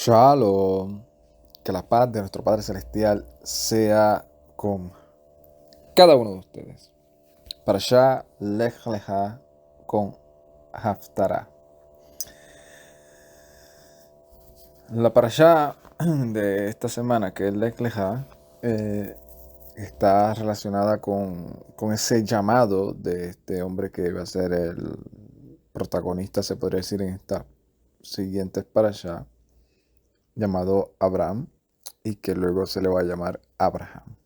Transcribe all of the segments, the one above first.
Shalom, que la paz de nuestro Padre Celestial sea con cada uno de ustedes. Parashá Lech Lecha con Haftarah. La parashá de esta semana, que es Lech Lecha, está relacionada con ese llamado de este hombre que va a ser el protagonista, se podría decir, en esta siguiente parashá, llamado Abraham, y que luego se le va a llamar Abraham.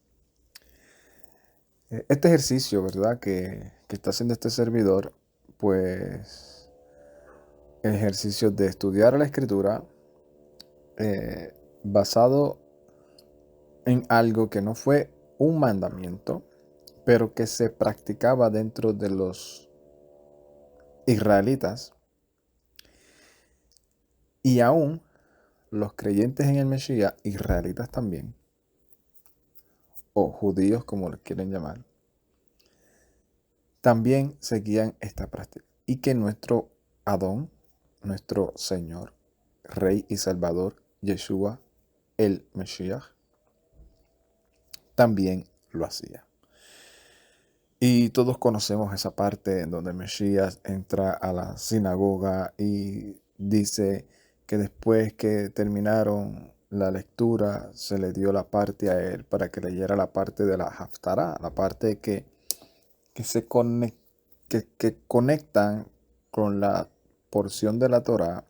Este ejercicio, ¿verdad? Que está haciendo este servidor, pues el ejercicio de estudiar la escritura basado en algo que no fue un mandamiento, pero que se practicaba dentro de los israelitas y aún los creyentes en el Mesías, israelitas también, o judíos como les quieren llamar, también seguían esta práctica. Y que nuestro Adón, nuestro Señor, Rey y Salvador, Yeshua, el Mesías, también lo hacía. Y todos conocemos esa parte en donde el Mesías entra a la sinagoga y dice que después que terminaron la lectura se le dio la parte a él para que leyera la parte de la Haftarah, la parte que conectan con la porción de la Torá,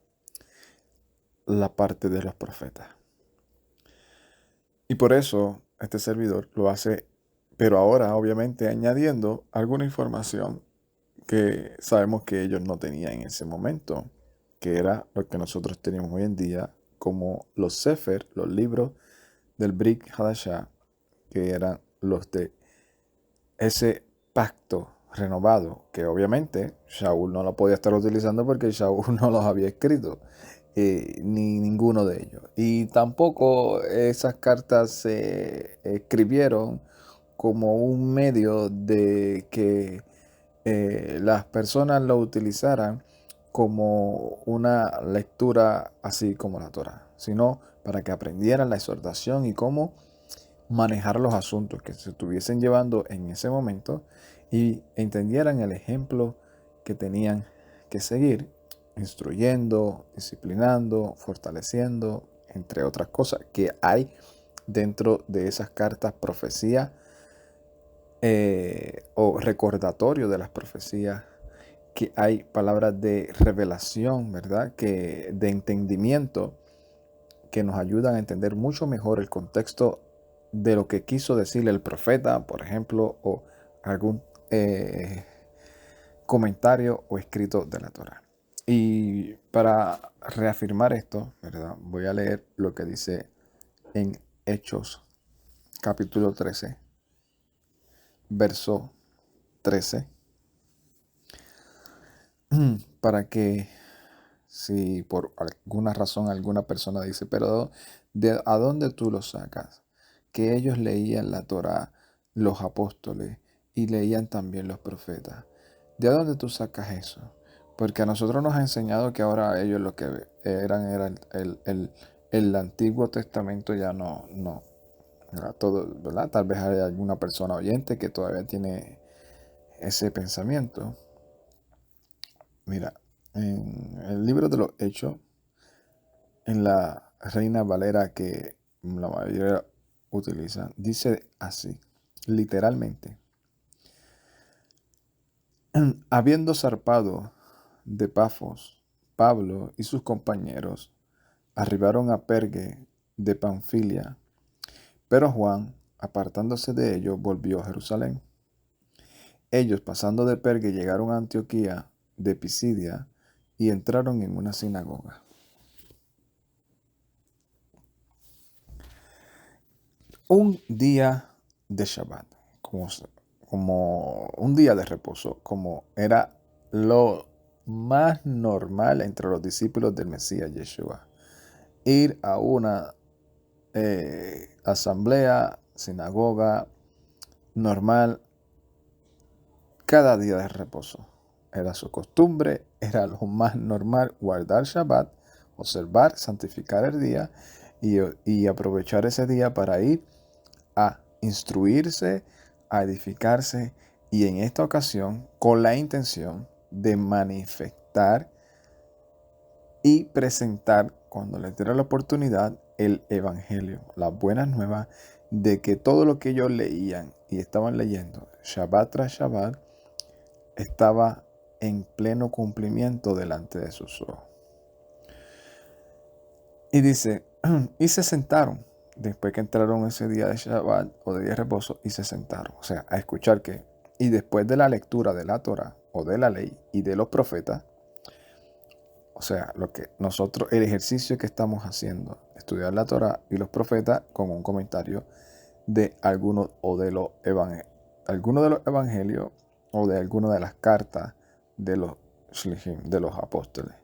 la parte de los profetas. Y por eso este servidor lo hace, pero ahora obviamente añadiendo alguna información que sabemos que ellos no tenían en ese momento, que era lo que nosotros tenemos hoy en día como los Sefer, los libros del Brit Hadashah, que eran los de ese pacto renovado, que obviamente Shaul no lo podía estar utilizando porque Shaul no los había escrito, ni ninguno de ellos. Y tampoco esas cartas se escribieron como un medio de que las personas lo utilizaran como una lectura así como la Torah, sino para que aprendieran la exhortación y cómo manejar los asuntos que se estuviesen llevando en ese momento y entendieran el ejemplo que tenían que seguir, instruyendo, disciplinando, fortaleciendo, entre otras cosas que hay dentro de esas cartas profecías o recordatorio de las profecías, que hay palabras de revelación, ¿verdad? Que de entendimiento que nos ayudan a entender mucho mejor el contexto de lo que quiso decirle el profeta, por ejemplo, o algún comentario o escrito de la Torá. Y para reafirmar esto, ¿verdad? Voy a leer lo que dice en Hechos, capítulo 13, verso 13, para que si por alguna razón alguna persona dice, pero ¿a dónde tú lo sacas? Que ellos leían la Torá, los apóstoles, y leían también los profetas. ¿De dónde tú sacas eso? Porque a nosotros nos ha enseñado que ahora ellos lo que era el Antiguo Testamento, ya no era todo, ¿verdad? Tal vez hay alguna persona oyente que todavía tiene ese pensamiento. Mira, en el libro de los Hechos, en la Reina Valera que la mayoría utiliza, dice así, literalmente: habiendo zarpado de Pafos, Pablo y sus compañeros arribaron a Pergue de Panfilia, pero Juan, apartándose de ellos, volvió a Jerusalén. Ellos, pasando de Pergue, llegaron a Antioquía de Pisidia y entraron en una sinagoga. Un día de Shabbat, como un día de reposo, como era lo más normal entre los discípulos del Mesías Yeshua. Ir a una asamblea, sinagoga normal, cada día de reposo. Era su costumbre, era lo más normal guardar Shabbat, observar, santificar el día y aprovechar ese día para ir a instruirse, a edificarse y en esta ocasión con la intención de manifestar y presentar, cuando les diera la oportunidad, el Evangelio, las buenas nuevas de que todo lo que ellos leían y estaban leyendo Shabbat tras Shabbat estaba en pleno cumplimiento delante de sus ojos. Y dice, y se sentaron, después que entraron ese día de Shabbat o de día de reposo, y se sentaron, o sea, a escuchar que, y después de la lectura de la Torah o de la ley y de los profetas, o sea, lo que nosotros, el ejercicio que estamos haciendo, estudiar la Torah y los profetas con un comentario de algunos o de los evangelios o de alguna de las cartas de los shlichim, de los apóstoles.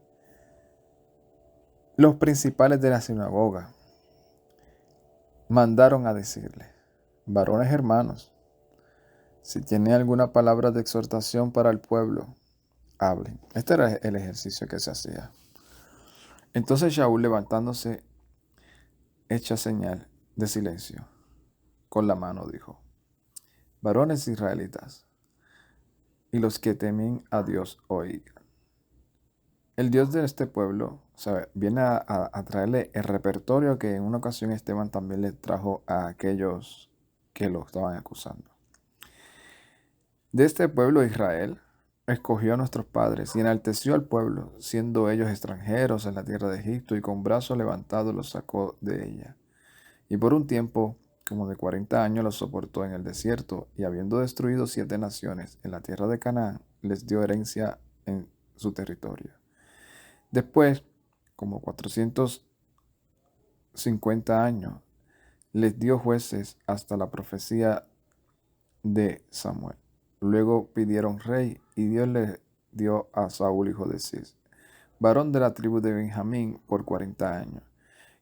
Los principales de la sinagoga mandaron a decirle, varones hermanos, si tienen alguna palabra de exhortación para el pueblo, hablen. Este era el ejercicio que se hacía. Entonces Shaul, levantándose, hecha señal de silencio, con la mano dijo, varones israelitas, y los que temen a Dios oigan. El Dios de este pueblo, viene a traerle el repertorio que en una ocasión Esteban también le trajo a aquellos que lo estaban acusando. De este pueblo Israel escogió a nuestros padres y enalteció al pueblo, siendo ellos extranjeros en la tierra de Egipto, y con brazo levantado los sacó de ella. Y por un tiempo, como de 40 años, los soportó en el desierto, y habiendo destruido 7 naciones en la tierra de Canaán, les dio herencia en su territorio. Después, como 450 años, les dio jueces hasta la profecía de Samuel. Luego pidieron rey, y Dios le dio a Saúl, hijo de Cis, varón de la tribu de Benjamín, por 40 años.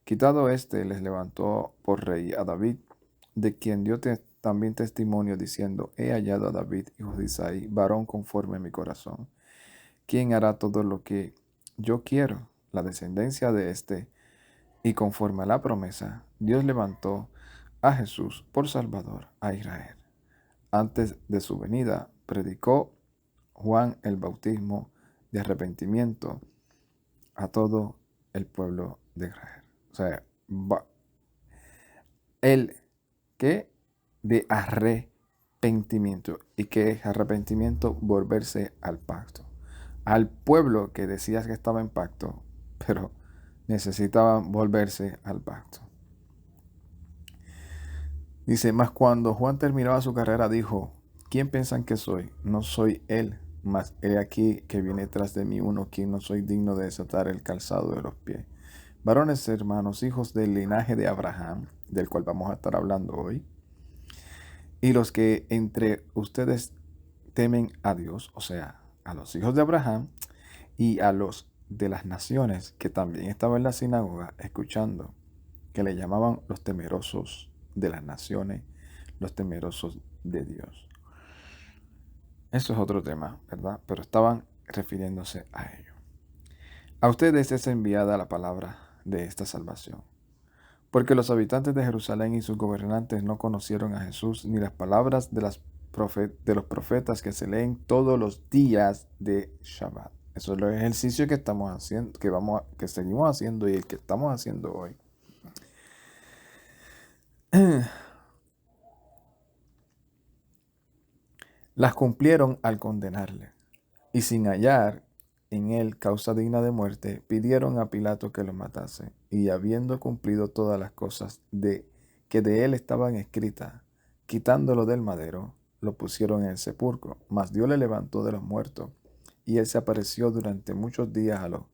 Quitado este, les levantó por rey a David, de quien dio también testimonio, diciendo, he hallado a David, hijo de Isaí, varón conforme a mi corazón, quien hará todo lo que yo quiero. La descendencia de este, y conforme a la promesa, Dios levantó a Jesús por Salvador a Israel. Antes de su venida, predicó Juan el bautismo de arrepentimiento a todo el pueblo de Israel. O sea, el que de arrepentimiento. ¿Y qué es arrepentimiento? Volverse al pacto. Al pueblo que decía que estaba en pacto, pero necesitaban volverse al pacto. Dice, mas cuando Juan terminaba su carrera, dijo, ¿quién piensan que soy? No soy él, mas he aquí que viene tras de mí uno quien no soy digno de desatar el calzado de los pies. Varones hermanos, hijos del linaje de Abraham, del cual vamos a estar hablando hoy, y los que entre ustedes temen a Dios, o sea, a los hijos de Abraham y a los de las naciones que también estaban en la sinagoga escuchando, que le llamaban los temerosos de las naciones, los temerosos de Dios. Eso es otro tema, ¿verdad? Pero estaban refiriéndose a ello. A ustedes es enviada la palabra de esta salvación, porque los habitantes de Jerusalén y sus gobernantes no conocieron a Jesús ni las palabras de los profetas que se leen todos los días de Shabbat. Eso es el ejercicio que estamos haciendo, que seguimos haciendo y el que estamos haciendo hoy. Las cumplieron al condenarle, y sin hallar en él causa digna de muerte, pidieron a Pilato que lo matase, y habiendo cumplido todas las cosas que de él estaban escritas, quitándolo del madero, lo pusieron en el sepulcro. Mas Dios le levantó de los muertos, y él se apareció durante muchos días a los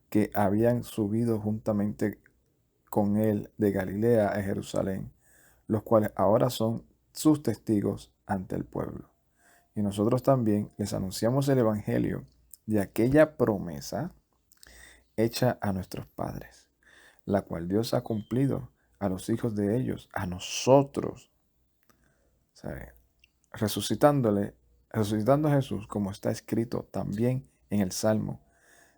que habían subido juntamente con él de Galilea a Jerusalén, los cuales ahora son sus testigos ante el pueblo. Y nosotros también les anunciamos el Evangelio de aquella promesa hecha a nuestros padres, la cual Dios ha cumplido a los hijos de ellos, a nosotros, ¿sabe? Resucitando a Jesús, como está escrito también en el Salmo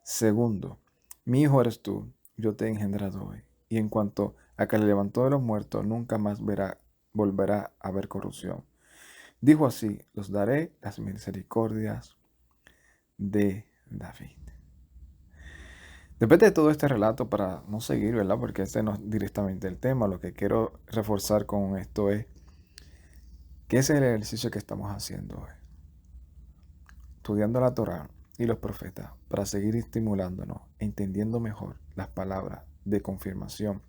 segundo. Mi hijo eres tú, yo te he engendrado hoy. Y en cuanto a que le levantó de los muertos, nunca más volverá a ver corrupción. Dijo así, los daré las misericordias de David. Después de todo este relato, para no seguir, ¿verdad? Porque este no es directamente el tema, lo que quiero reforzar con esto es que ese es el ejercicio que estamos haciendo hoy. Estudiando la Torá y los profetas para seguir estimulándonos, entendiendo mejor las palabras de confirmación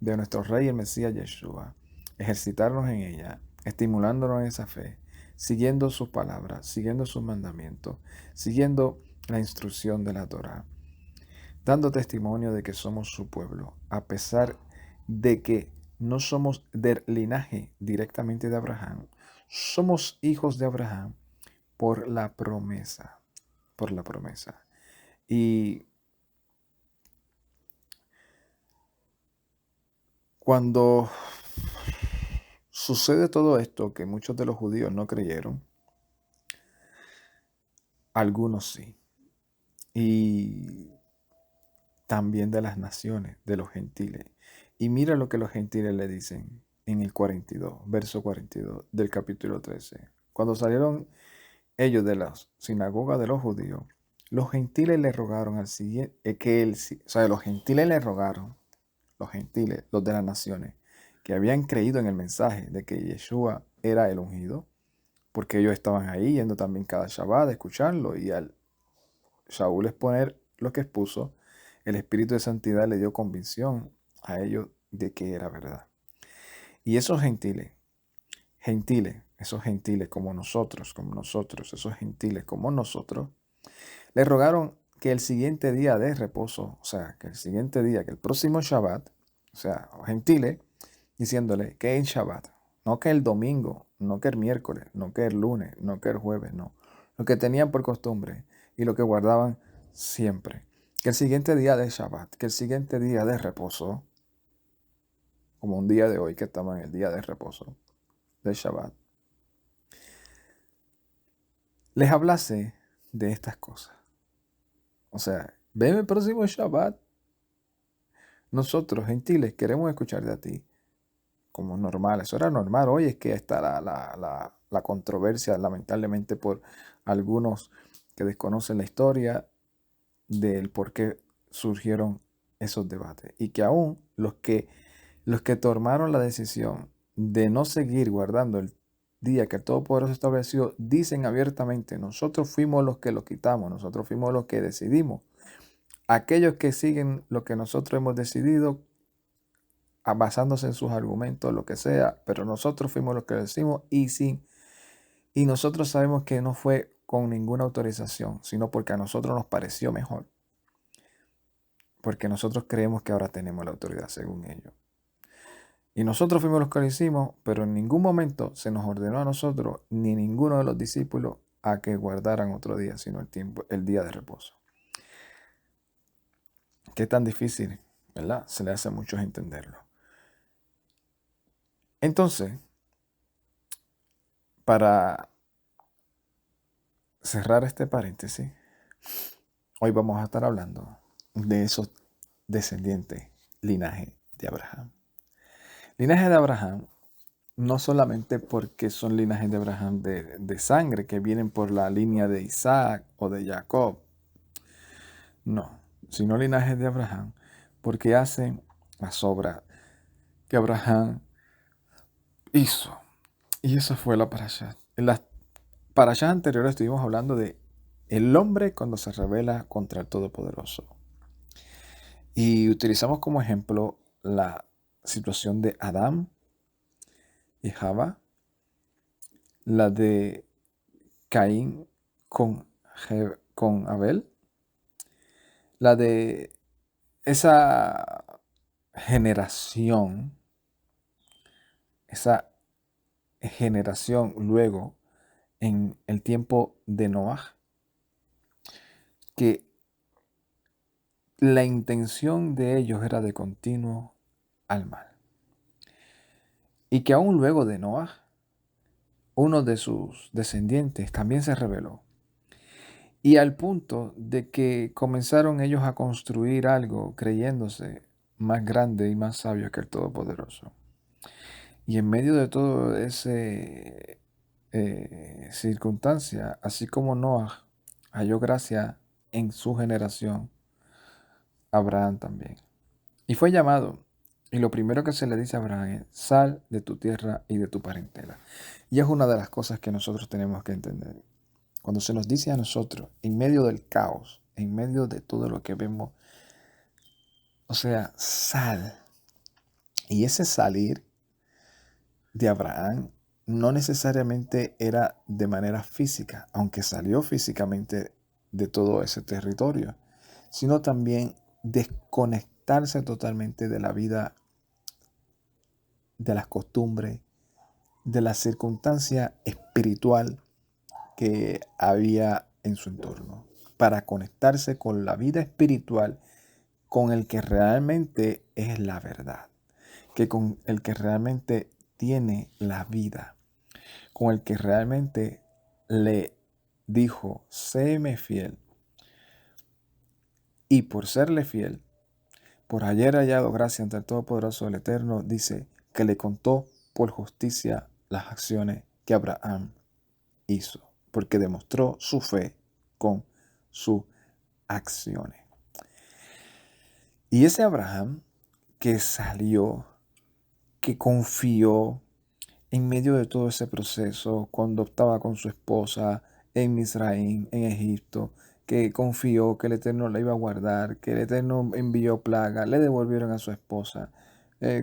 de nuestro Rey y el Mesías Yeshua, ejercitarnos en ella, estimulándonos en esa fe, siguiendo sus palabras, siguiendo sus mandamientos, siguiendo la instrucción de la Torá, dando testimonio de que somos su pueblo, a pesar de que no somos del linaje directamente de Abraham, somos hijos de Abraham por la promesa, por la promesa. Y cuando sucede todo esto, que muchos de los judíos no creyeron, algunos sí. Y también de las naciones, de los gentiles. Y mira lo que los gentiles le dicen en el 42, verso 42 del capítulo 13. Cuando salieron ellos de la sinagoga de los judíos, los gentiles le rogaron al siguiente, los gentiles le rogaron, los gentiles, los de las naciones, que habían creído en el mensaje de que Yeshua era el ungido, porque ellos estaban ahí yendo también cada Shabbat a escucharlo, y al Shaul exponer lo que expuso, el Espíritu de Santidad le dio convicción a ellos de que era verdad. Y esos gentiles, esos gentiles como nosotros, esos gentiles como nosotros, le rogaron que el siguiente día de reposo, o sea, que el siguiente día, que el próximo Shabbat, o sea, gentiles, diciéndole que en Shabbat, no que el domingo, no que el miércoles, no que el lunes, no que el jueves, no. Lo que tenían por costumbre y lo que guardaban siempre. Que el siguiente día de Shabbat, que el siguiente día de reposo, como un día de hoy que estamos en el día de reposo, de Shabbat, les hablase de estas cosas. O sea, ven el próximo Shabbat. Nosotros, gentiles, queremos escuchar de ti. Como normal, eso era normal. Hoy es que está la controversia, lamentablemente, por algunos que desconocen la historia del por qué surgieron esos debates. Y que aún los que tomaron la decisión de no seguir guardando el día que el Todopoderoso estableció, dicen abiertamente, nosotros fuimos los que lo quitamos, nosotros fuimos los que decidimos. Aquellos que siguen lo que nosotros hemos decidido, basándose en sus argumentos, lo que sea, pero nosotros fuimos los que lo decimos y nosotros sabemos que no fue con ninguna autorización, sino porque a nosotros nos pareció mejor, porque nosotros creemos que ahora tenemos la autoridad según ellos. Y nosotros fuimos los que lo hicimos, pero en ningún momento se nos ordenó a nosotros, ni ninguno de los discípulos, a que guardaran otro día, sino el día de reposo. Qué tan difícil, ¿verdad? Se le hace a muchos entenderlo. Entonces, para cerrar este paréntesis, hoy vamos a estar hablando de esos descendientes, linaje de Abraham. Linaje de Abraham, no solamente porque son linajes de Abraham de sangre, que vienen por la línea de Isaac o de Jacob, no, sino linajes de Abraham, porque hacen las obras que Abraham hizo. Y esa fue la parashá. En las parashás anteriores estuvimos hablando de el hombre cuando se rebela contra el Todopoderoso. Y utilizamos como ejemplo la situación de Adán y Java, la de Caín con Abel, la de esa generación, luego en el tiempo de Noah, que la intención de ellos era de continuo al mal. Y que aún luego de Noah, uno de sus descendientes también se rebeló. Y al punto de que comenzaron ellos a construir algo creyéndose más grande y más sabio que el Todopoderoso. Y en medio de todo ese circunstancia, así como Noah halló gracia en su generación, Abraham también. Y fue llamado. Y lo primero que se le dice a Abraham es, sal de tu tierra y de tu parentela. Y es una de las cosas que nosotros tenemos que entender. Cuando se nos dice a nosotros, en medio del caos, en medio de todo lo que vemos, o sea, sal. Y ese salir de Abraham no necesariamente era de manera física, aunque salió físicamente de todo ese territorio, sino también desconectarse totalmente de la vida, de las costumbres, de la circunstancia espiritual que había en su entorno, para conectarse con la vida espiritual, con el que realmente es la verdad, que con el que realmente tiene la vida, con el que realmente le dijo, séme fiel. Y por serle fiel, por haber hallado gracia ante el Todopoderoso del Eterno, dice que le contó por justicia las acciones que Abraham hizo, porque demostró su fe con sus acciones. Y ese Abraham que salió, que confió en medio de todo ese proceso, cuando estaba con su esposa en Misraim, en Egipto, que confió que el Eterno la iba a guardar, que el Eterno envió plaga, le devolvieron a su esposa.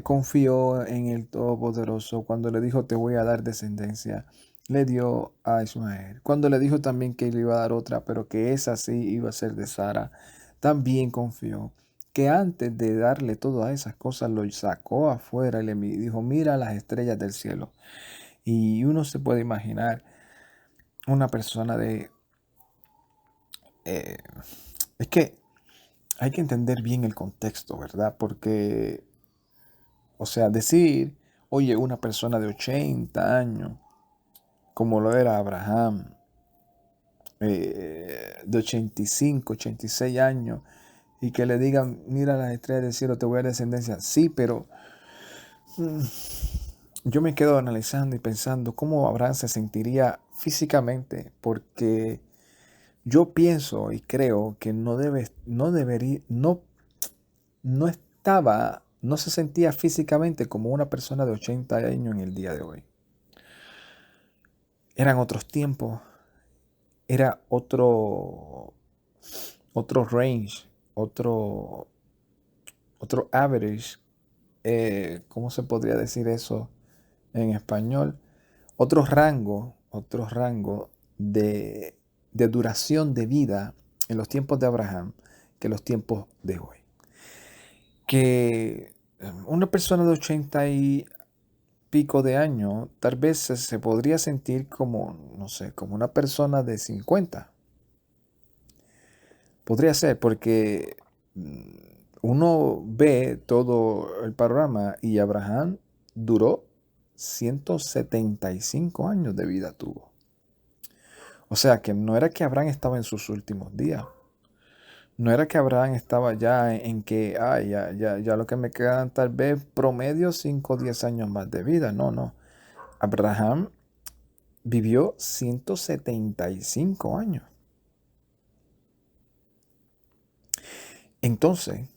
Confió en el Todopoderoso cuando le dijo te voy a dar descendencia. Le dio a Ismael. Cuando le dijo también que le iba a dar otra, pero que esa sí iba a ser de Sara, también confió que antes de darle todas esas cosas lo sacó afuera y le dijo, mira las estrellas del cielo. Y uno se puede imaginar una persona de... eh, es que hay que entender bien el contexto, ¿verdad? Porque, o sea, decir, oye, una persona de 80 años, como lo era Abraham, de 85, 86 años, y que le digan, mira las estrellas del cielo, te voy a dar descendencia. Sí, pero yo me quedo analizando y pensando cómo Abraham se sentiría físicamente, porque yo pienso y creo que no debería, no estaba, no se sentía físicamente como una persona de 80 años en el día de hoy. Eran otros tiempos, era otro range, otro average, ¿cómo se podría decir eso en español? Otro rango de duración de vida en los tiempos de Abraham que los tiempos de hoy. Que una persona de 80 y pico de años tal vez se podría sentir como, no sé, como una persona de 50. Podría ser porque uno ve todo el panorama y Abraham duró 175 años de vida tuvo. O sea que no era que Abraham estaba en sus últimos días. No era que Abraham estaba ya en que, ay, ya lo que me quedan tal vez promedio 5 o 10 años más de vida. No, no. Abraham vivió 175 años. Entonces,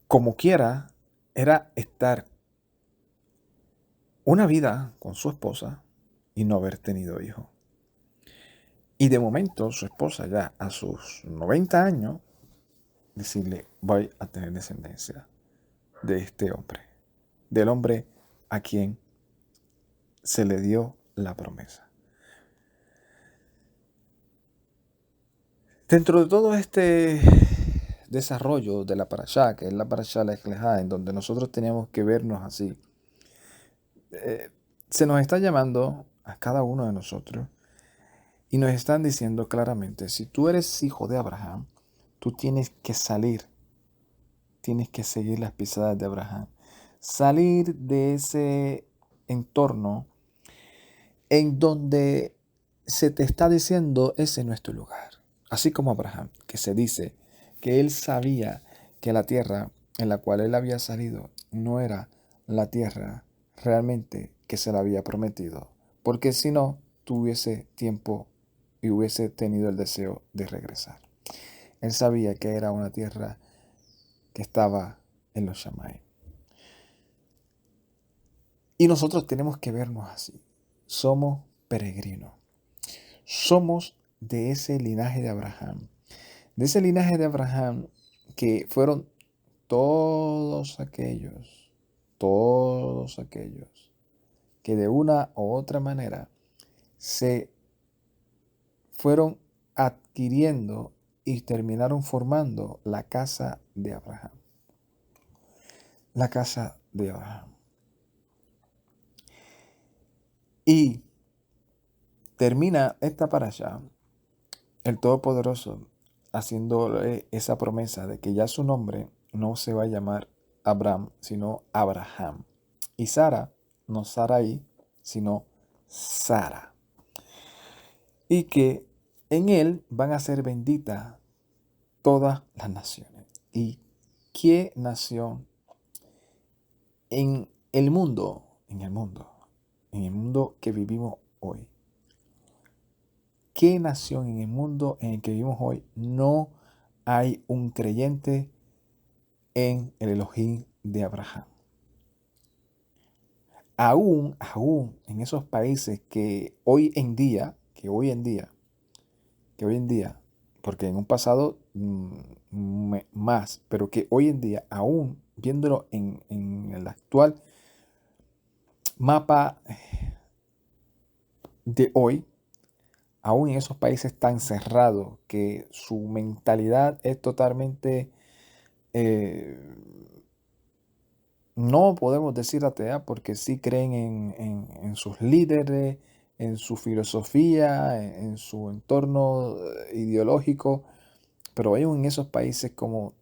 como quiera, era estar una vida con su esposa y no haber tenido hijos. Y de momento su esposa ya a sus 90 años decirle, voy a tener descendencia de este hombre, del hombre a quien se le dio la promesa. Dentro de todo este desarrollo de la parashá, que es la parashá Lech Lejá, en donde nosotros teníamos que vernos así, se nos está llamando a cada uno de nosotros y nos están diciendo claramente, si tú eres hijo de Abraham, tú tienes que salir, tienes que seguir las pisadas de Abraham, salir de ese entorno en donde se te está diciendo ese no es tu lugar. Así como Abraham, que se dice que él sabía que la tierra en la cual él había salido no era la tierra realmente que se le había prometido, porque si no, tuviese tiempo y hubiese tenido el deseo de regresar. Él sabía que era una tierra que estaba en los Shamay. Y nosotros tenemos que vernos así. Somos peregrinos. Somos de ese linaje de Abraham. De ese linaje de Abraham que fueron todos aquellos que de una u otra manera se fueron adquiriendo y terminaron formando la casa de Abraham. La casa de Abraham. Y termina esta parasha, el Todopoderoso, haciéndole esa promesa de que ya su nombre no se va a llamar Abraham, sino Abraham. Y Sara, no Sarai, sino Sara. Y que en él van a ser benditas todas las naciones. ¿Y qué nación en el mundo, en el mundo que vivimos hoy? ¿Qué nación en el mundo en el que vivimos hoy no hay un creyente en el Elohim de Abraham? Aún en esos países que hoy en día, porque en un pasado más, pero que hoy en día, aún viéndolo en el actual mapa de hoy, aún en esos países tan cerrados que su mentalidad es totalmente, no podemos decir atea, porque sí creen en sus líderes, en su filosofía, en su entorno ideológico, pero aún en esos países como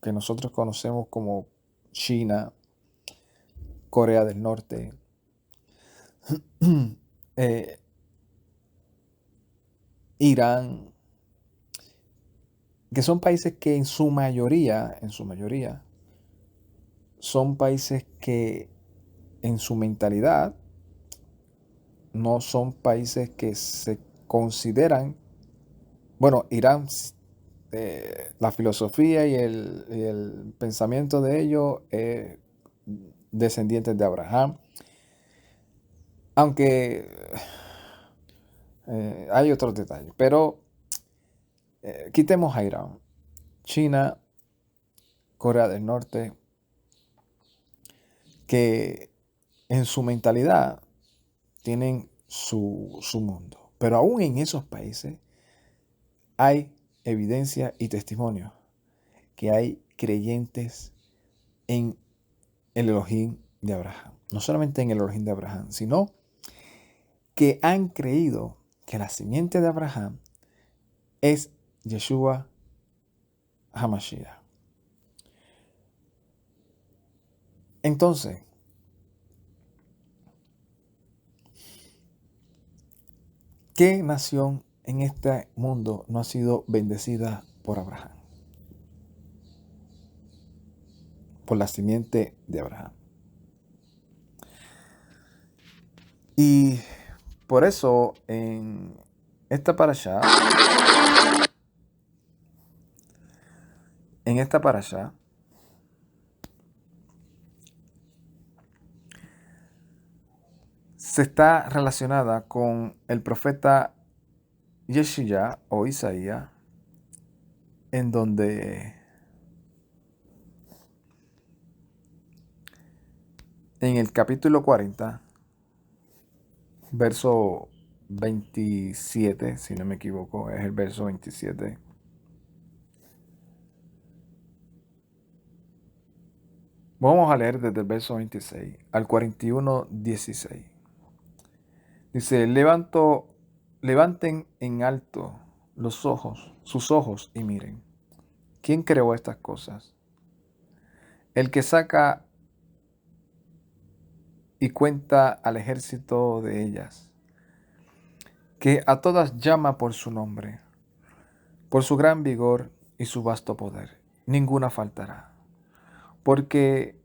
que nosotros conocemos como China, Corea del Norte, Irán, que son países que en su mayoría, son países que en su mentalidad no son países que se consideran, bueno, Irán, la filosofía y el pensamiento de ellos es descendientes de Abraham, aunque hay otros detalles, pero quitemos a Irán, China, Corea del Norte, que en su mentalidad tienen su mundo. Pero aún en esos países hay evidencia y testimonio que hay creyentes en el Elohim de Abraham. No solamente en el Elohim de Abraham, sino que han creído que la simiente de Abraham es Yeshua HaMashiach. Entonces, ¿qué nación en este mundo no ha sido bendecida por Abraham? Por la simiente de Abraham. Y por eso en esta parasha, se está relacionada con el profeta Yeshaya o Isaías, en donde en el capítulo 40, verso 27, si no me equivoco, es el verso 27. Vamos a leer desde el verso 26 al 41, 16. Dice, levanten en alto sus ojos y miren. ¿Quién creó estas cosas? El que saca y cuenta al ejército de ellas. que a todas llama por su nombre, por su gran vigor y su vasto poder. Ninguna faltará. Porque,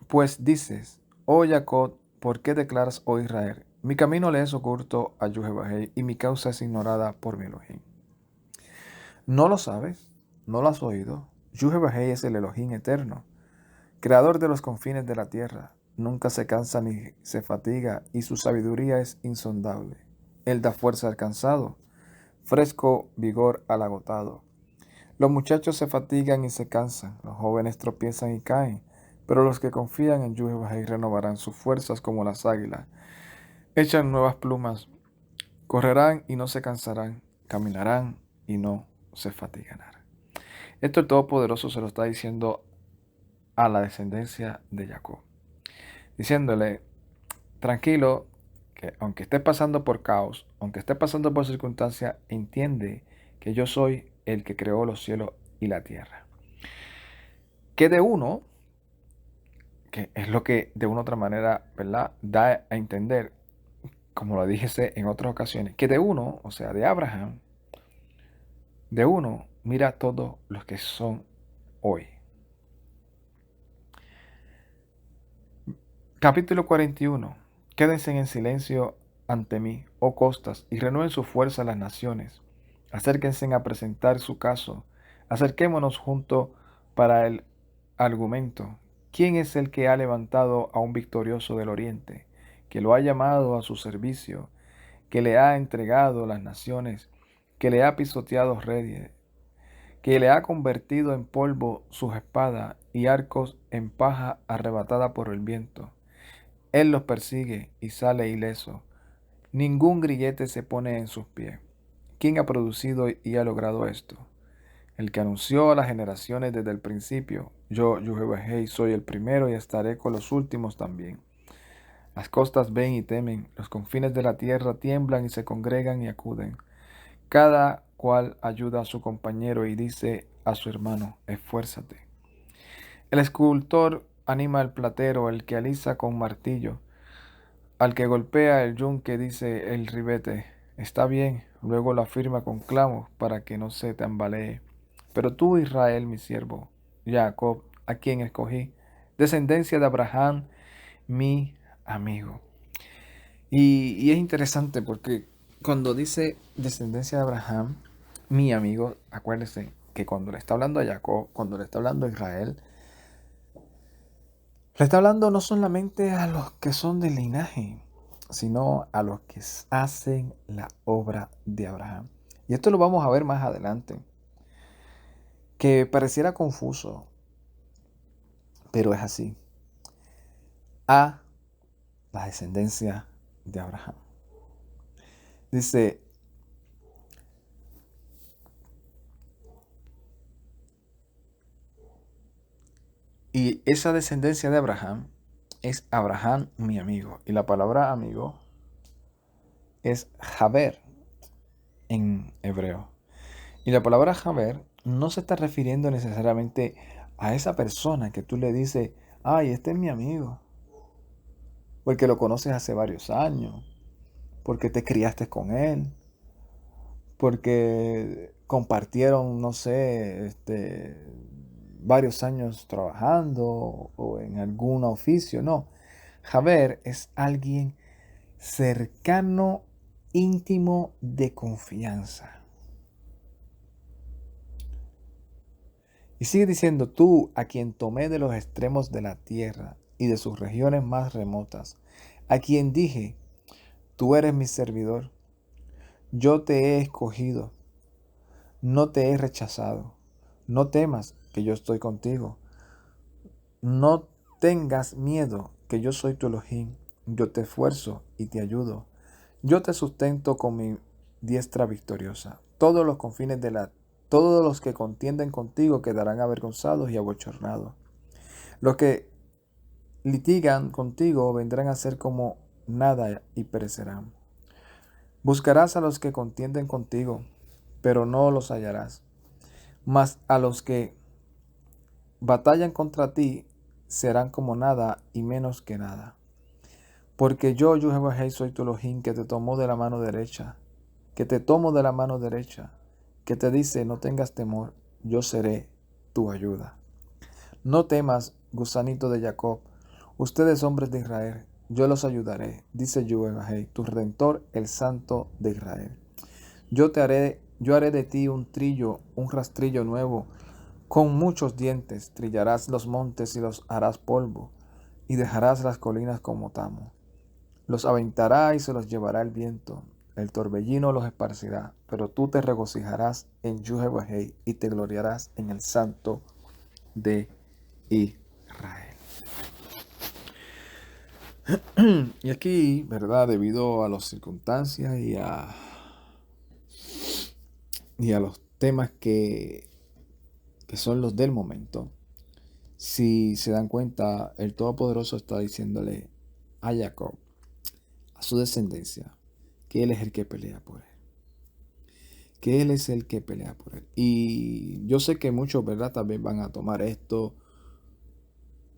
pues dices, oh Jacob, ¿por qué declaras, oh Israel? Mi camino le es oculto a Yuhebahei y mi causa es ignorada por mi Elohim. ¿No lo sabes? ¿No lo has oído? Yuhebahei es el Elohim eterno, creador de los confines de la tierra. Nunca se cansa ni se fatiga y su sabiduría es insondable. Él da fuerza al cansado, fresco vigor al agotado. Los muchachos se fatigan y se cansan, los jóvenes tropiezan y caen, pero los que confían en Yuhebahei renovarán sus fuerzas como las águilas. Echan nuevas plumas, correrán y no se cansarán, caminarán y no se fatigarán. Esto el Todopoderoso se lo está diciendo a la descendencia de Jacob, diciéndole, tranquilo, que aunque estés pasando por caos, aunque estés pasando por circunstancias, entiende que yo soy el que creó los cielos y la tierra. Que de uno, que es lo que de una u otra manera, ¿verdad?, da a entender, como lo dije en otras ocasiones, que de uno, o sea, de Abraham, de uno, mira todos los que son hoy. Capítulo 41. Quédense en silencio ante mí, oh costas, y renueven su fuerza las naciones. Acérquense a presentar su caso. Acerquémonos juntos para el argumento. ¿Quién es el que ha levantado a un victorioso del oriente, que lo ha llamado a su servicio, que le ha entregado las naciones, que le ha pisoteado reyes, que le ha convertido en polvo sus espadas y arcos en paja arrebatada por el viento? Él los persigue y sale ileso. Ningún grillete se pone en sus pies. ¿Quién ha producido y ha logrado esto? El que anunció a las generaciones desde el principio. Yo, Yuhebahei, soy el primero y estaré con los últimos también. Las costas ven y temen, los confines de la tierra tiemblan y se congregan y acuden. Cada cual ayuda a su compañero y dice a su hermano, esfuérzate. El escultor anima al platero, el que alisa con martillo. Al que golpea el yunque dice el ribete, está bien, luego lo afirma con clavos para que no se tambalee. Pero tú, Israel, mi siervo, Jacob, a quien escogí, descendencia de Abraham, mi amigo. Y es interesante porque cuando dice descendencia de Abraham, mi amigo, acuérdese que cuando le está hablando a Jacob, cuando le está hablando a Israel, le está hablando no solamente a los que son del linaje, sino a los que hacen la obra de Abraham. Y esto lo vamos a ver más adelante, que pareciera confuso, pero es así. A la descendencia de Abraham. Dice, y esa descendencia de Abraham es Abraham mi amigo. Y la palabra amigo es Jaber en hebreo. Y la palabra Jaber no se está refiriendo necesariamente a esa persona que tú le dices, ay, este es mi amigo, porque lo conoces hace varios años, porque te criaste con él, porque compartieron, no sé, varios años trabajando o en algún oficio. No, Jaber es alguien cercano, íntimo, de confianza. Y sigue diciendo, tú a quien tomé de los extremos de la tierra y de sus regiones más remotas, a quien dije, tú eres mi servidor, yo te he escogido, no te he rechazado, no temas que yo estoy contigo, no tengas miedo que yo soy tu Elohim, yo te esfuerzo y te ayudo, yo te sustento con mi diestra victoriosa. Todos los que contienden contigo quedarán avergonzados y abochornados. Los que litigan contigo vendrán a ser como nada y perecerán. Buscarás a los que contienden contigo, pero no los hallarás. Mas a los que batallan contra ti serán como nada y menos que nada. Porque yo, Jehová, soy tu Elohim, que te tomó de la mano derecha, que te tomo de la mano derecha, que te dice, no tengas temor, yo seré tu ayuda. No temas, gusanito de Jacob, ustedes hombres de Israel, yo los ayudaré, dice Jehová, tu Redentor, el Santo de Israel. Yo haré de ti un trillo, un rastrillo nuevo, con muchos dientes, trillarás los montes y los harás polvo, y dejarás las colinas como tamo. Los aventará y se los llevará el viento, el torbellino los esparcirá, pero tú te regocijarás en Jehová y te gloriarás en el Santo de Israel. Y aquí, ¿verdad? Debido a las circunstancias y a los temas que son los del momento, si se dan cuenta, el Todopoderoso está diciéndole a Jacob, a su descendencia, que Él es el que pelea por él. Que Él es el que pelea por él. Y yo sé que muchos, ¿verdad? También van a tomar esto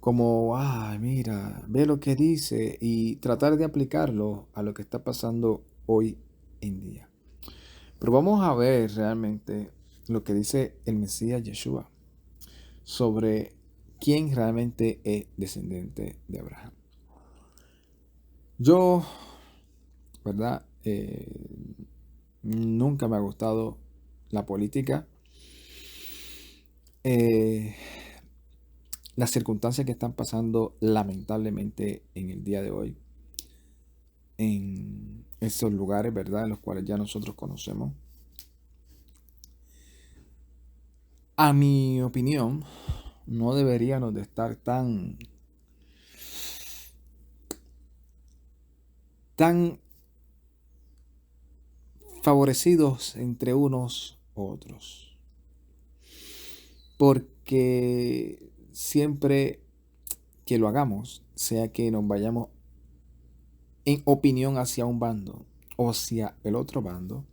como, ay, mira, ve lo que dice y tratar de aplicarlo a lo que está pasando hoy en día. Pero vamos a ver realmente lo que dice el Mesías Yeshua sobre quién realmente es descendiente de Abraham. Yo, ¿verdad? Nunca me ha gustado la política. Las circunstancias que están pasando lamentablemente en el día de hoy en esos lugares, ¿verdad? En los cuales ya nosotros conocemos. A mi opinión, no deberíamos de estar tan favorecidos entre unos u otros. Porque siempre que lo hagamos, sea que nos vayamos en opinión hacia un bando o hacia el otro bando,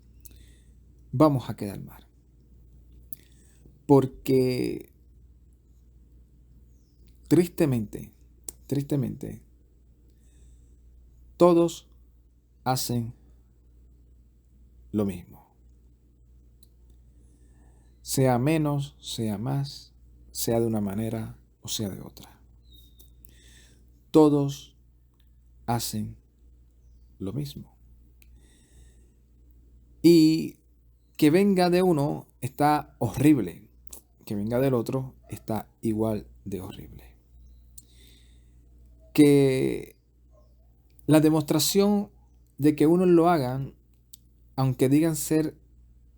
vamos a quedar mal. Porque tristemente, todos hacen lo mismo. Sea menos, sea más, sea de una manera o sea de otra. Todos hacen lo mismo. Y que venga de uno está horrible. Que venga del otro está igual de horrible. Que la demostración de que unos lo hagan, aunque digan ser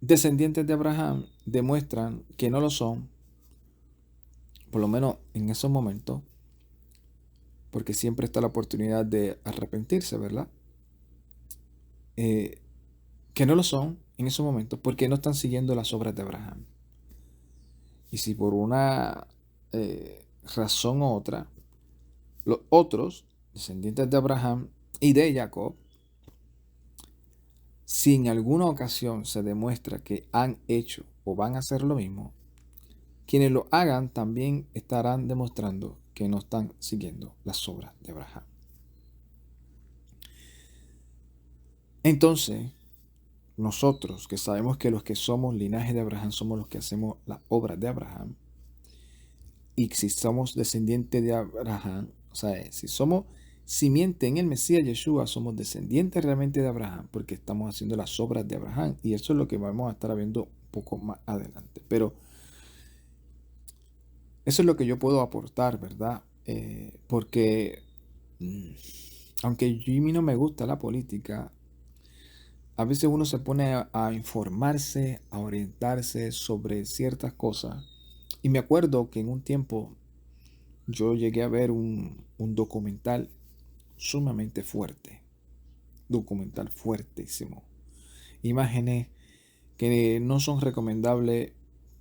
descendientes de Abraham, demuestran que no lo son, por lo menos en esos momentos, porque siempre está la oportunidad de arrepentirse, ¿verdad? Que no lo son en esos momentos porque no están siguiendo las obras de Abraham. Y si por una razón u otra, los otros descendientes de Abraham y de Jacob, si en alguna ocasión se demuestra que han hecho o van a hacer lo mismo, quienes lo hagan también estarán demostrando que no están siguiendo las obras de Abraham. Entonces, nosotros que sabemos que los que somos linaje de Abraham somos los que hacemos las obras de Abraham, y si somos descendientes de Abraham, o sea, si somos simiente en el Mesías Yeshua, somos descendientes realmente de Abraham, porque estamos haciendo las obras de Abraham, y eso es lo que vamos a estar viendo un poco más adelante. Pero eso es lo que yo puedo aportar, ¿verdad? Porque aunque a mí no me gusta la política, a veces uno se pone a informarse, a orientarse sobre ciertas cosas. Y me acuerdo que en un tiempo yo llegué a ver un documental sumamente fuerte, documental fuertísimo. Imágenes que no son recomendables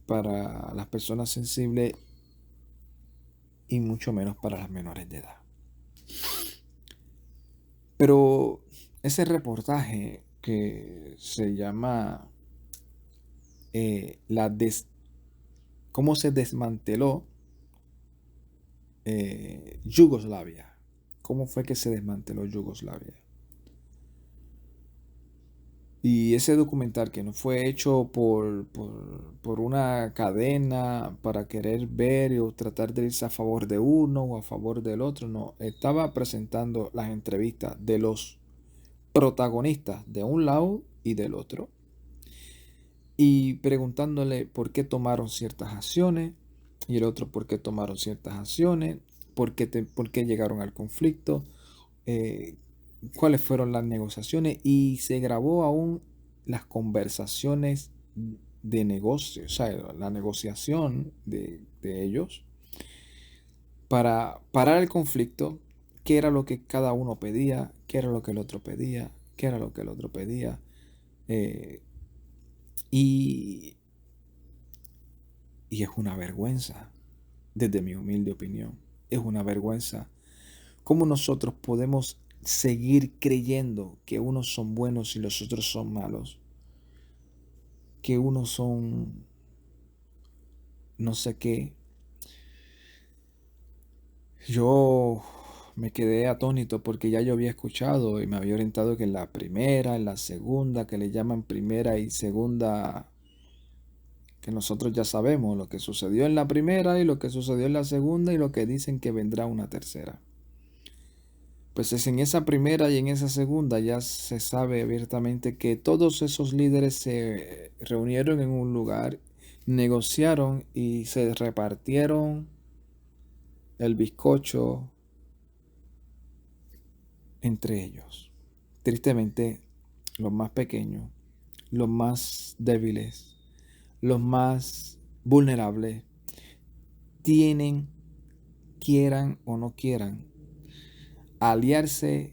para las personas sensibles y mucho menos para las menores de edad. Pero ese reportaje que se llama cómo se desmanteló Yugoslavia. cómo fue que se desmanteló Yugoslavia. Y ese documental que no fue hecho por una cadena para querer ver o tratar de irse a favor de uno o a favor del otro, no, estaba presentando las entrevistas de los protagonistas de un lado y del otro y preguntándole por qué tomaron ciertas acciones y el otro por qué tomaron ciertas acciones, por qué llegaron al conflicto, eh, cuáles fueron las negociaciones y se grabó aún las conversaciones de negocio, o sea, la negociación de ellos para parar el conflicto, qué era lo que cada uno pedía, qué era lo que el otro pedía, qué era lo que el otro pedía. eh, y, y es una vergüenza, desde mi humilde opinión, es una vergüenza cómo nosotros podemos seguir creyendo que unos son buenos y los otros son malos, que unos son no sé qué. Yo me quedé atónito porque ya yo había escuchado y me había orientado que en la primera, en la segunda, que le llaman primera y segunda, que nosotros ya sabemos lo que sucedió en la primera y lo que sucedió en la segunda y lo que dicen que vendrá una tercera. Pues es en esa primera y en esa segunda ya se sabe abiertamente que todos esos líderes se reunieron en un lugar, negociaron y se repartieron el bizcocho entre ellos. Tristemente, los más pequeños, los más débiles, los más vulnerables, tienen, quieran o no quieran, aliarse,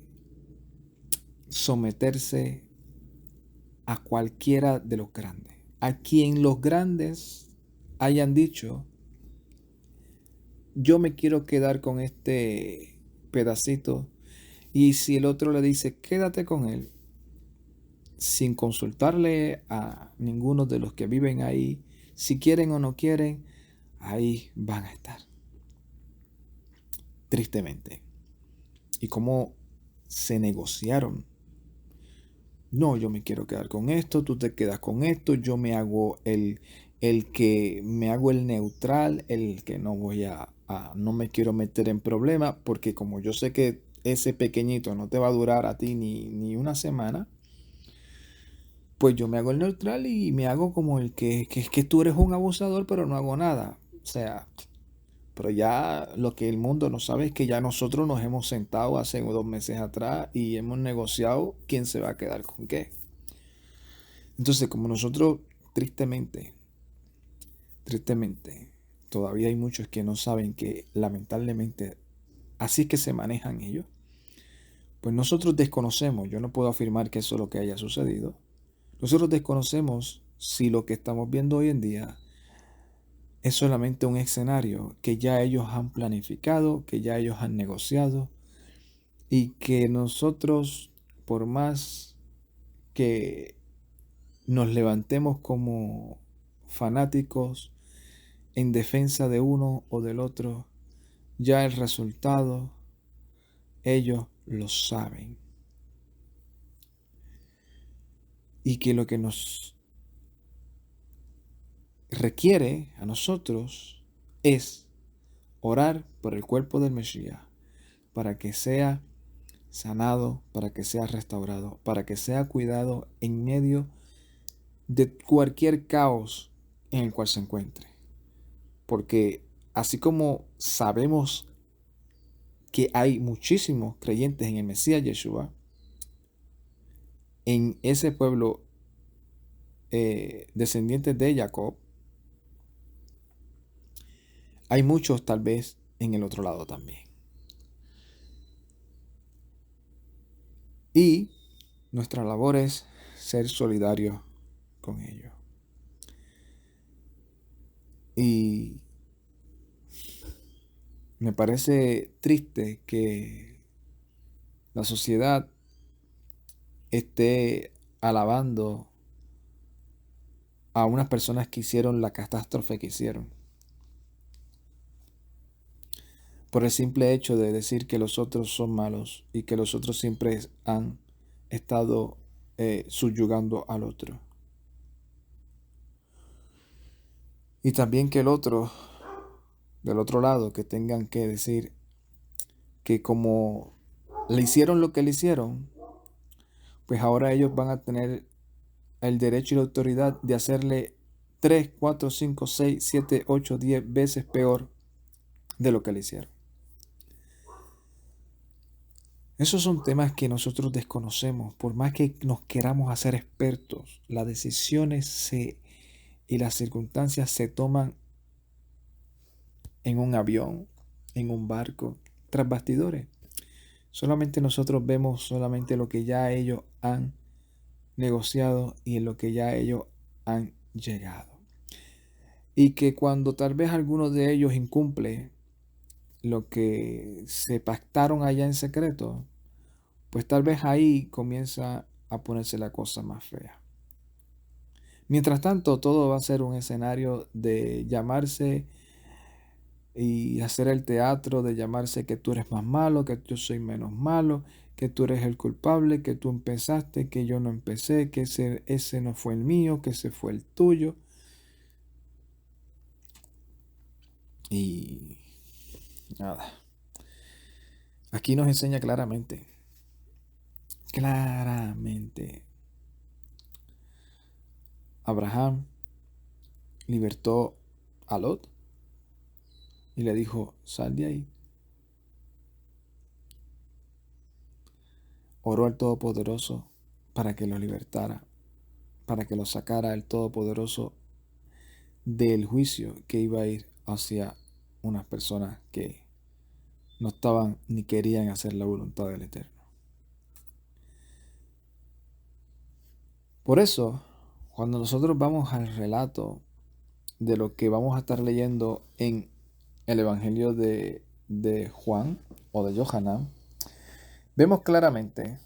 someterse a cualquiera de los grandes. A quien los grandes hayan dicho, yo me quiero quedar con este pedacito, y si el otro le dice, quédate con él, sin consultarle a ninguno de los que viven ahí, si quieren o no quieren, ahí van a estar. Tristemente. Y cómo se negociaron. No, yo me quiero quedar con esto, tú te quedas con esto, yo me hago el que me hago el neutral, el que no voy no me quiero meter en problemas, porque como yo sé que ese pequeñito no te va a durar a ti ni una semana, pues yo me hago el neutral y me hago como el que tú eres un abusador, pero no hago nada. O sea, pero ya lo que el mundo no sabe es que ya nosotros nos hemos sentado hace 2 meses atrás y hemos negociado quién se va a quedar con qué. Entonces, como nosotros, tristemente, tristemente, todavía hay muchos que no saben que lamentablemente así es que se manejan ellos, pues nosotros desconocemos, yo no puedo afirmar que eso es lo que haya sucedido, nosotros desconocemos si lo que estamos viendo hoy en día es solamente un escenario que ya ellos han planificado, que ya ellos han negociado y que nosotros, por más que nos levantemos como fanáticos en defensa de uno o del otro, ya el resultado ellos lo saben. Y que lo que nos requiere a nosotros es orar por el cuerpo del Mesías para que sea sanado, para que sea restaurado, para que sea cuidado en medio de cualquier caos en el cual se encuentre. Porque así como sabemos que hay muchísimos creyentes en el Mesías Yeshua, en ese pueblo descendientes de Jacob, hay muchos tal vez en el otro lado también. Y nuestra labor es ser solidarios con ellos. Y me parece triste que la sociedad esté alabando a unas personas que hicieron la catástrofe que hicieron. por el simple hecho de decir que los otros son malos y que los otros siempre han estado subyugando al otro. Y también que el otro, del otro lado, que tengan que decir que como le hicieron lo que le hicieron, pues ahora ellos van a tener el derecho y la autoridad de hacerle 3, 4, 5, 6, 7, 8, 10 veces peor de lo que le hicieron. Esos son temas que nosotros desconocemos. Por más que nos queramos hacer expertos, las decisiones y las circunstancias se toman en un avión, en un barco, tras bastidores. Solamente nosotros vemos solamente lo que ya ellos han negociado y en lo que ya ellos han llegado. Y que cuando tal vez alguno de ellos incumple lo que se pactaron allá en secreto, pues tal vez ahí comienza a ponerse la cosa más fea. Mientras tanto, todo va a ser un escenario de llamarse y hacer el teatro, de llamarse que tú eres más malo, que yo soy menos malo, que tú eres el culpable, que tú empezaste, que yo no empecé, que ese no fue el mío, que ese fue el tuyo. Y nada, aquí nos enseña claramente, Abraham libertó a Lot y le dijo, sal de ahí. Oró al Todopoderoso para que lo libertara, para que lo sacara el Todopoderoso del juicio que iba a ir hacia unas personas que no estaban ni querían hacer la voluntad del Eterno. Por eso, cuando nosotros vamos al relato de lo que vamos a estar leyendo en el Evangelio de Juan o de Yohanan, vemos claramente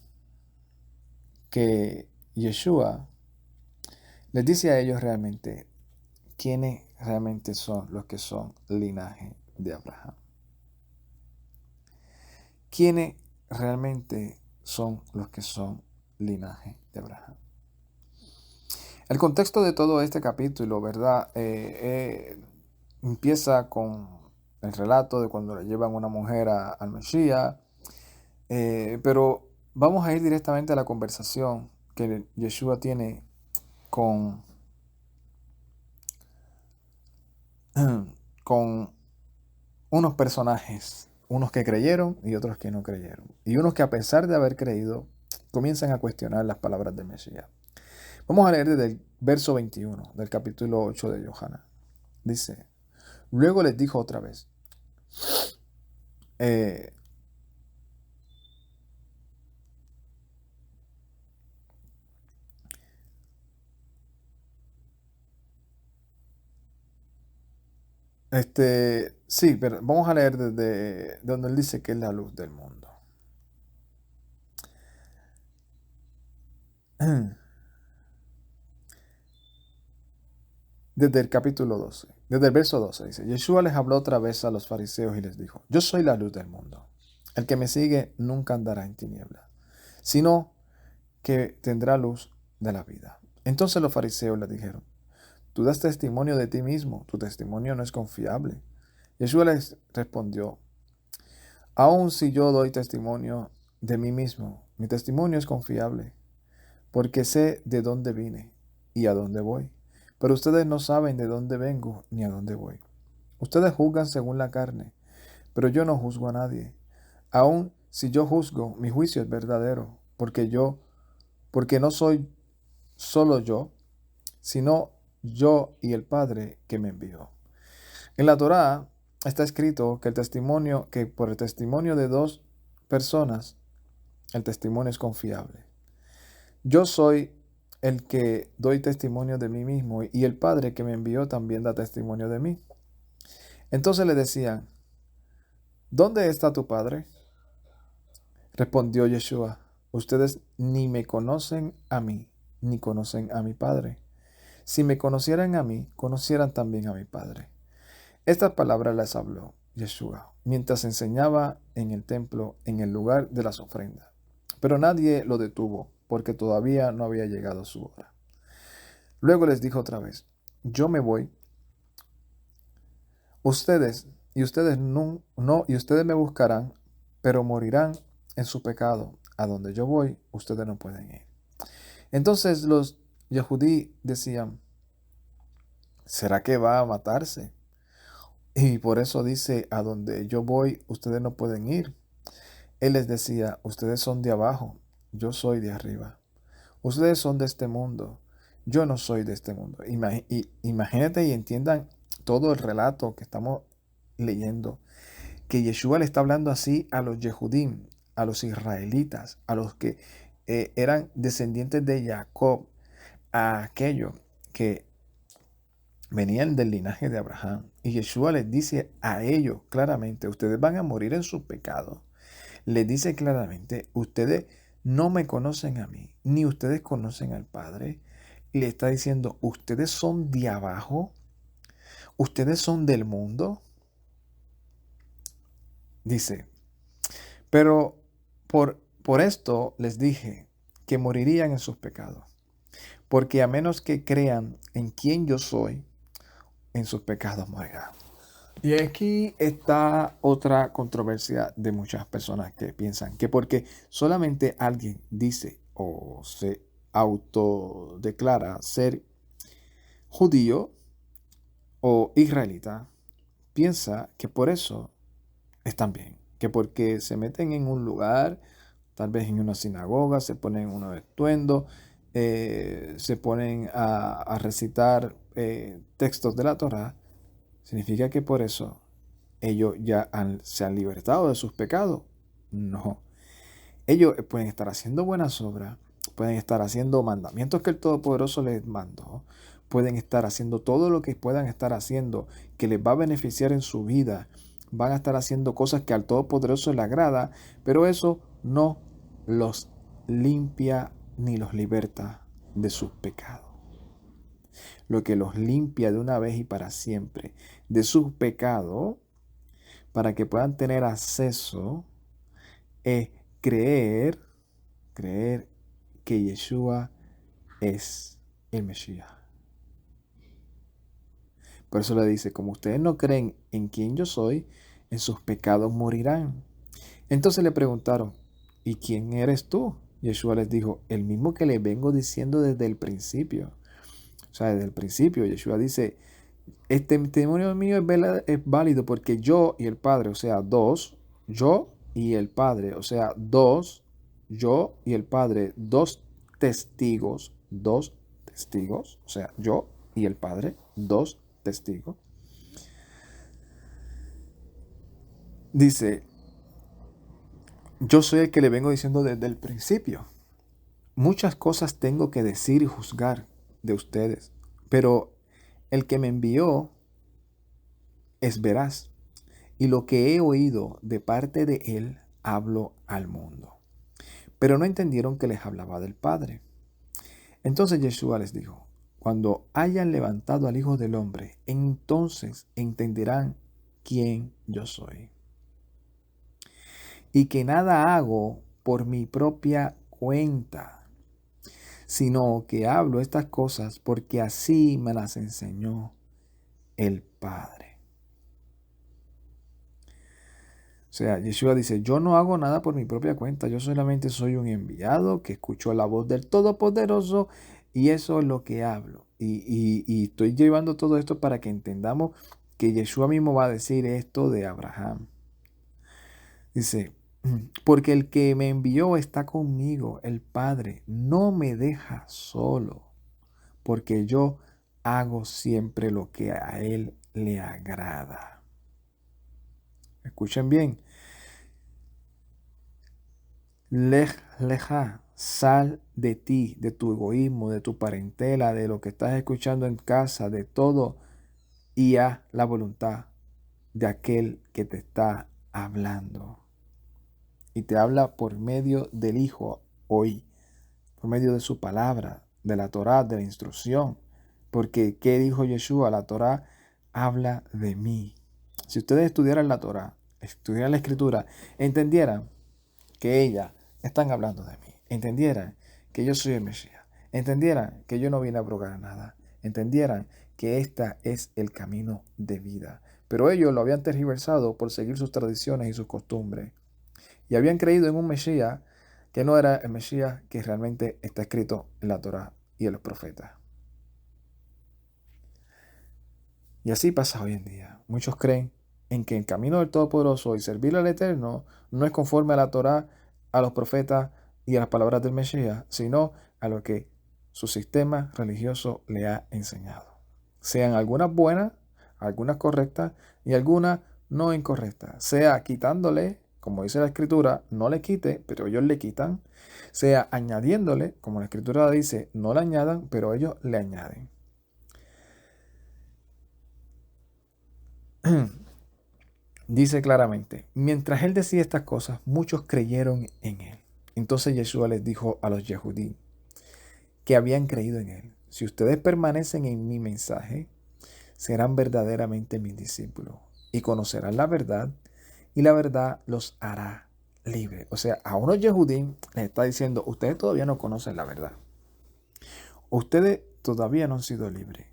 que Yeshua les dice a ellos realmente quiénes realmente son los que son linaje de Abraham. ¿Quiénes realmente son los que son linaje de Abraham? El contexto de todo este capítulo, ¿verdad? Empieza con el relato de cuando le llevan una mujer al Mesías, pero vamos a ir directamente a la conversación que Yeshua tiene con unos personajes, unos que creyeron y otros que no creyeron. Y unos que a pesar de haber creído, comienzan a cuestionar las palabras del Mesías. Vamos a leer desde el verso 21 del capítulo 8 de Yohanan. Dice, luego les dijo otra vez, sí, pero vamos a leer desde donde él dice que es la luz del mundo. Desde el capítulo 12, desde el verso 12 dice, Yeshua les habló otra vez a los fariseos y les dijo, yo soy la luz del mundo. El que me sigue nunca andará en tinieblas, sino que tendrá luz de la vida. Entonces los fariseos le dijeron, tú das testimonio de ti mismo, tu testimonio no es confiable. Yeshua les respondió, aun si yo doy testimonio de mí mismo, mi testimonio es confiable, porque sé de dónde vine y a dónde voy. Pero ustedes no saben de dónde vengo ni a dónde voy. Ustedes juzgan según la carne, pero yo no juzgo a nadie. Aun si yo juzgo, mi juicio es verdadero, porque no soy solo yo, sino yo y el Padre que me envió. En la Torá está escrito que por el testimonio de dos personas, el testimonio es confiable. Yo soy el que doy testimonio de mí mismo y el Padre que me envió también da testimonio de mí. Entonces le decían, ¿dónde está tu Padre? Respondió Yeshua, ustedes ni me conocen a mí, ni conocen a mi Padre. Si me conocieran a mí, conocieran también a mi Padre. Estas palabras las habló Yeshua mientras enseñaba en el templo en el lugar de las ofrendas. Pero nadie lo detuvo porque todavía no había llegado su hora. Luego les dijo otra vez, yo me voy, ustedes y ustedes me buscarán, pero morirán en su pecado. A donde yo voy, ustedes no pueden ir. Entonces los Yehudí decían, ¿será que va a matarse? Y por eso dice, a donde yo voy, ustedes no pueden ir. Él les decía, ustedes son de abajo, yo soy de arriba. Ustedes son de este mundo, yo no soy de este mundo. Imagínate y entiendan todo el relato que estamos leyendo, que Yeshua le está hablando así a los Yehudim, a los israelitas, a los que eran descendientes de Jacob, a aquellos que venían del linaje de Abraham. Y Yeshua les dice a ellos claramente, ustedes van a morir en sus pecados. Les dice claramente, ustedes no me conocen a mí, ni ustedes conocen al Padre. Y le está diciendo, ustedes son de abajo, ustedes son del mundo. Dice, pero por esto les dije que morirían en sus pecados, porque a menos que crean en quien yo soy, en sus pecados morirán. Y aquí está otra controversia de muchas personas que piensan que porque solamente alguien dice o se autodeclara ser judío o israelita, piensa que por eso están bien, que porque se meten en un lugar, tal vez en una sinagoga, se ponen unos estuendos, se ponen a recitar textos de la Torá, significa que por eso ellos ya se han libertado de sus pecados. No. Ellos pueden estar haciendo buenas obras, pueden estar haciendo mandamientos que el Todopoderoso les mandó, pueden estar haciendo todo lo que puedan estar haciendo que les va a beneficiar en su vida, van a estar haciendo cosas que al Todopoderoso le agrada, pero eso no los limpia ni los liberta de sus pecados. Lo que los limpia de una vez y para siempre de sus pecados, para que puedan tener acceso, es creer que Yeshua es el Mesías. Por eso le dice, como ustedes no creen en quién yo soy, en sus pecados morirán. Entonces le preguntaron, ¿y quién eres tú? Yeshua les dijo, el mismo que les vengo diciendo desde el principio. O sea, desde el principio Yeshua dice, este testimonio mío es válido porque yo y el Padre, o sea, dos, yo y el Padre, o sea, dos, yo y el Padre, dos testigos, o sea, yo y el Padre, dos testigos. Dice, yo soy el que le vengo diciendo desde el principio. Muchas cosas tengo que decir y juzgar de ustedes, pero el que me envió es veraz, y lo que he oído de parte de él hablo al mundo. Pero no entendieron que les hablaba del Padre. Entonces Yeshua les dijo, cuando hayan levantado al Hijo del Hombre, entonces entenderán quién yo soy. Y que nada hago por mi propia cuenta, sino que hablo estas cosas porque así me las enseñó el Padre. O sea, Yeshua dice, yo no hago nada por mi propia cuenta, yo solamente soy un enviado que escuchó la voz del Todopoderoso y eso es lo que hablo. Y estoy llevando todo esto para que entendamos que Yeshua mismo va a decir esto de Abraham. Dice, porque el que me envió está conmigo, el Padre, no me deja solo, porque yo hago siempre lo que a Él le agrada. Escuchen bien. Leja, sal de ti, de tu egoísmo, de tu parentela, de lo que estás escuchando en casa, de todo, y haz la voluntad de aquel que te está hablando. Y te habla por medio del Hijo hoy, por medio de su palabra, de la Torá, de la instrucción. Porque, ¿qué dijo Yeshua? La Torá habla de mí. si ustedes estudiaran la Torah, estudiaran la Escritura, entendieran que ellas están hablando de mí, entendieran que yo soy el Mesías, entendieran que yo no vine a abrogar nada, entendieran que este es el camino de vida. Pero ellos lo habían tergiversado por seguir sus tradiciones y sus costumbres. Y habían creído en un Mesías que no era el Mesías que realmente está escrito en la Torah y en los profetas. Y así pasa hoy en día. Muchos creen en que el camino del Todopoderoso y servir al Eterno no es conforme a la Torah, a los profetas y a las palabras del Mesías, sino a lo que su sistema religioso le ha enseñado. Sean algunas buenas, algunas correctas y algunas no incorrectas. Sea quitándole, como dice la Escritura, no le quite, pero ellos le quitan. Sea añadiéndole, como la Escritura dice, no le añadan, pero ellos le añaden. Dice claramente, mientras él decía estas cosas, muchos creyeron en él. Entonces Yeshua les dijo a los Yehudí que habían creído en él: si ustedes permanecen en mi mensaje, serán verdaderamente mis discípulos y conocerán la verdad, y la verdad los hará libres. O sea, a unos Yehudí les está diciendo: ustedes todavía no conocen la verdad, ustedes todavía no han sido libres.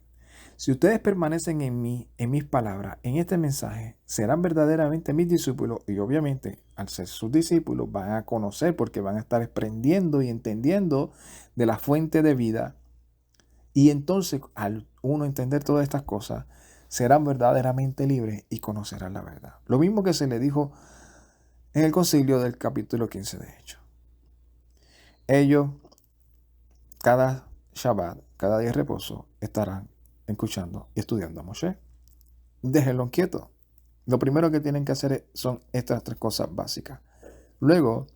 Si ustedes permanecen en mí, en mis palabras, en este mensaje, serán verdaderamente mis discípulos, y obviamente al ser sus discípulos van a conocer, porque van a estar aprendiendo y entendiendo de la fuente de vida. Y entonces, al uno entender todas estas cosas, serán verdaderamente libres y conocerán la verdad. Lo mismo que se le dijo en el concilio del capítulo 15 de Hechos. Ellos, cada Shabbat, cada día de reposo, estarán escuchando y estudiando a Moshe. Déjenlo quieto. Lo primero que tienen que hacer son estas tres cosas básicas. Luego,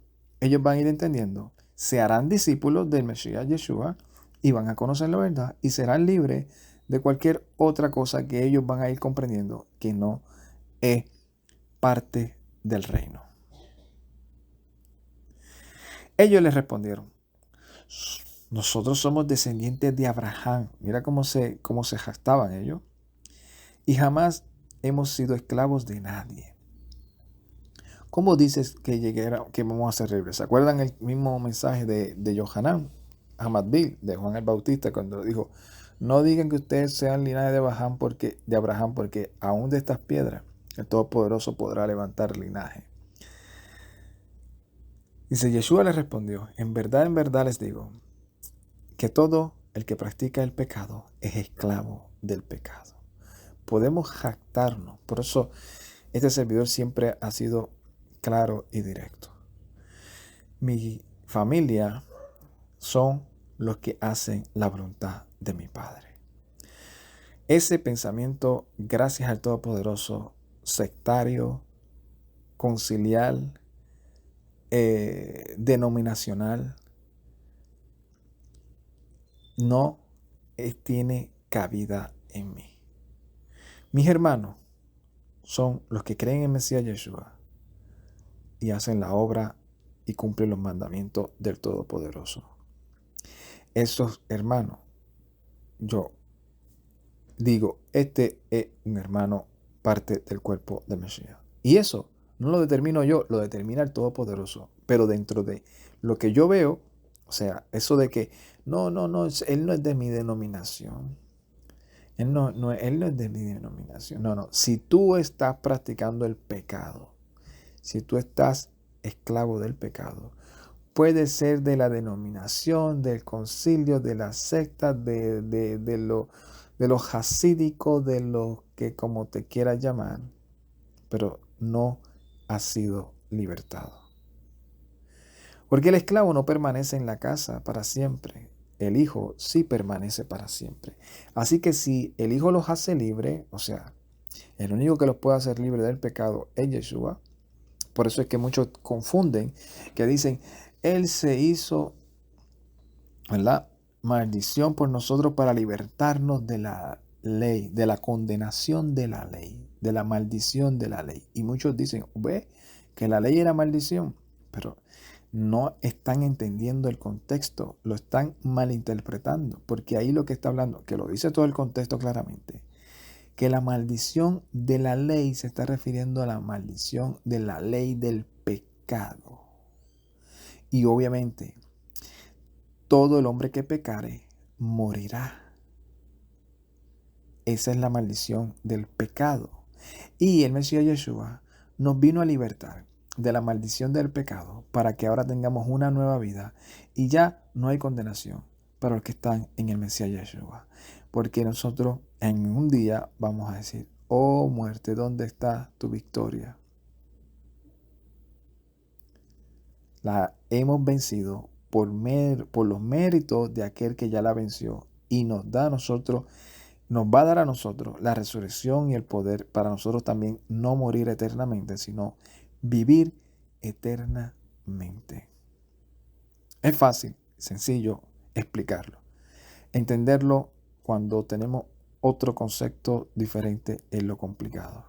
ellos van a ir entendiendo, se harán discípulos del Mesías Yeshua y van a conocer la verdad y serán libres de cualquier otra cosa que ellos van a ir comprendiendo que no es parte del reino. Ellos les respondieron: nosotros somos descendientes de Abraham. Mira cómo se jactaban ellos. Y jamás hemos sido esclavos de nadie. ¿Cómo dices que vamos a ser libres? ¿Se acuerdan el mismo mensaje de Yohanan, Hamadbil, de Juan el Bautista, cuando dijo: no digan que ustedes sean linaje de Abraham, porque aún de estas piedras el Todopoderoso podrá levantar linaje? Dice, Yeshua les respondió: en verdad les digo, que todo el que practica el pecado es esclavo del pecado. Podemos jactarnos. Por eso este servidor siempre ha sido claro y directo. Mi familia son los que hacen la voluntad de mi Padre. Ese pensamiento, gracias al Todopoderoso, sectario, conciliar, denominacional, no tiene cabida en mí. Mis hermanos son los que creen en Mesías Yeshua y hacen la obra y cumplen los mandamientos del Todopoderoso. Esos hermanos, yo digo, este es un hermano parte del cuerpo de Mesías. Y eso no lo determino yo, lo determina el Todopoderoso. Pero dentro de lo que yo veo, o sea, eso de que no, él no es de mi denominación. Él no es de mi denominación. No. Si tú estás practicando el pecado, si tú estás esclavo del pecado, puede ser de la denominación, del concilio, de la secta, de lo jasídico, de lo que como te quieras llamar, pero no has sido libertado. Porque el esclavo no permanece en la casa para siempre. El Hijo sí permanece para siempre. Así que si el Hijo los hace libres, o sea, el único que los puede hacer libres del pecado es Yeshua. Por eso es que muchos confunden, que dicen, Él se hizo, ¿verdad?, maldición por nosotros para libertarnos de la ley, de la condenación de la ley, de la maldición de la ley. Y muchos dicen, ve, que la ley era maldición, pero no están entendiendo el contexto, lo están malinterpretando, porque ahí lo que está hablando, que lo dice todo el contexto claramente, que la maldición de la ley se está refiriendo a la maldición de la ley del pecado. Y obviamente, todo el hombre que pecare morirá. Esa es la maldición del pecado. Y el Mesías Yeshua nos vino a libertar de la maldición del pecado para que ahora tengamos una nueva vida y ya no hay condenación para los que están en el Mesías Yeshua. Porque nosotros en un día vamos a decir: oh muerte, ¿dónde está tu victoria? La hemos vencido por los méritos de aquel que ya la venció y nos va a dar a nosotros la resurrección y el poder para nosotros también no morir eternamente, sino vivir eternamente. Es fácil, sencillo explicarlo. Entenderlo cuando tenemos otro concepto diferente es lo complicado.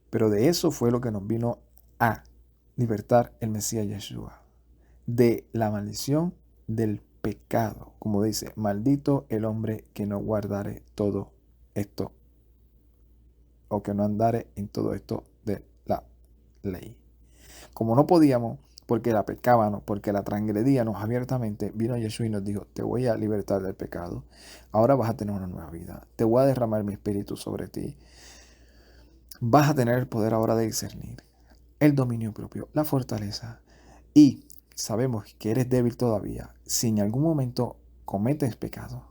Pero de eso fue lo que nos vino a libertar el Mesías Yeshua. De la maldición del pecado. Como dice: maldito el hombre que no guardare todo esto, o que no andare en todo esto de la ley. Como no podíamos, porque la pecábamos, porque la transgredíamos abiertamente, vino Yeshua y nos dijo: te voy a libertar del pecado. Ahora vas a tener una nueva vida. Te voy a derramar mi espíritu sobre ti. Vas a tener el poder ahora de discernir, el dominio propio, la fortaleza. Y sabemos que eres débil todavía. Si en algún momento cometes pecado,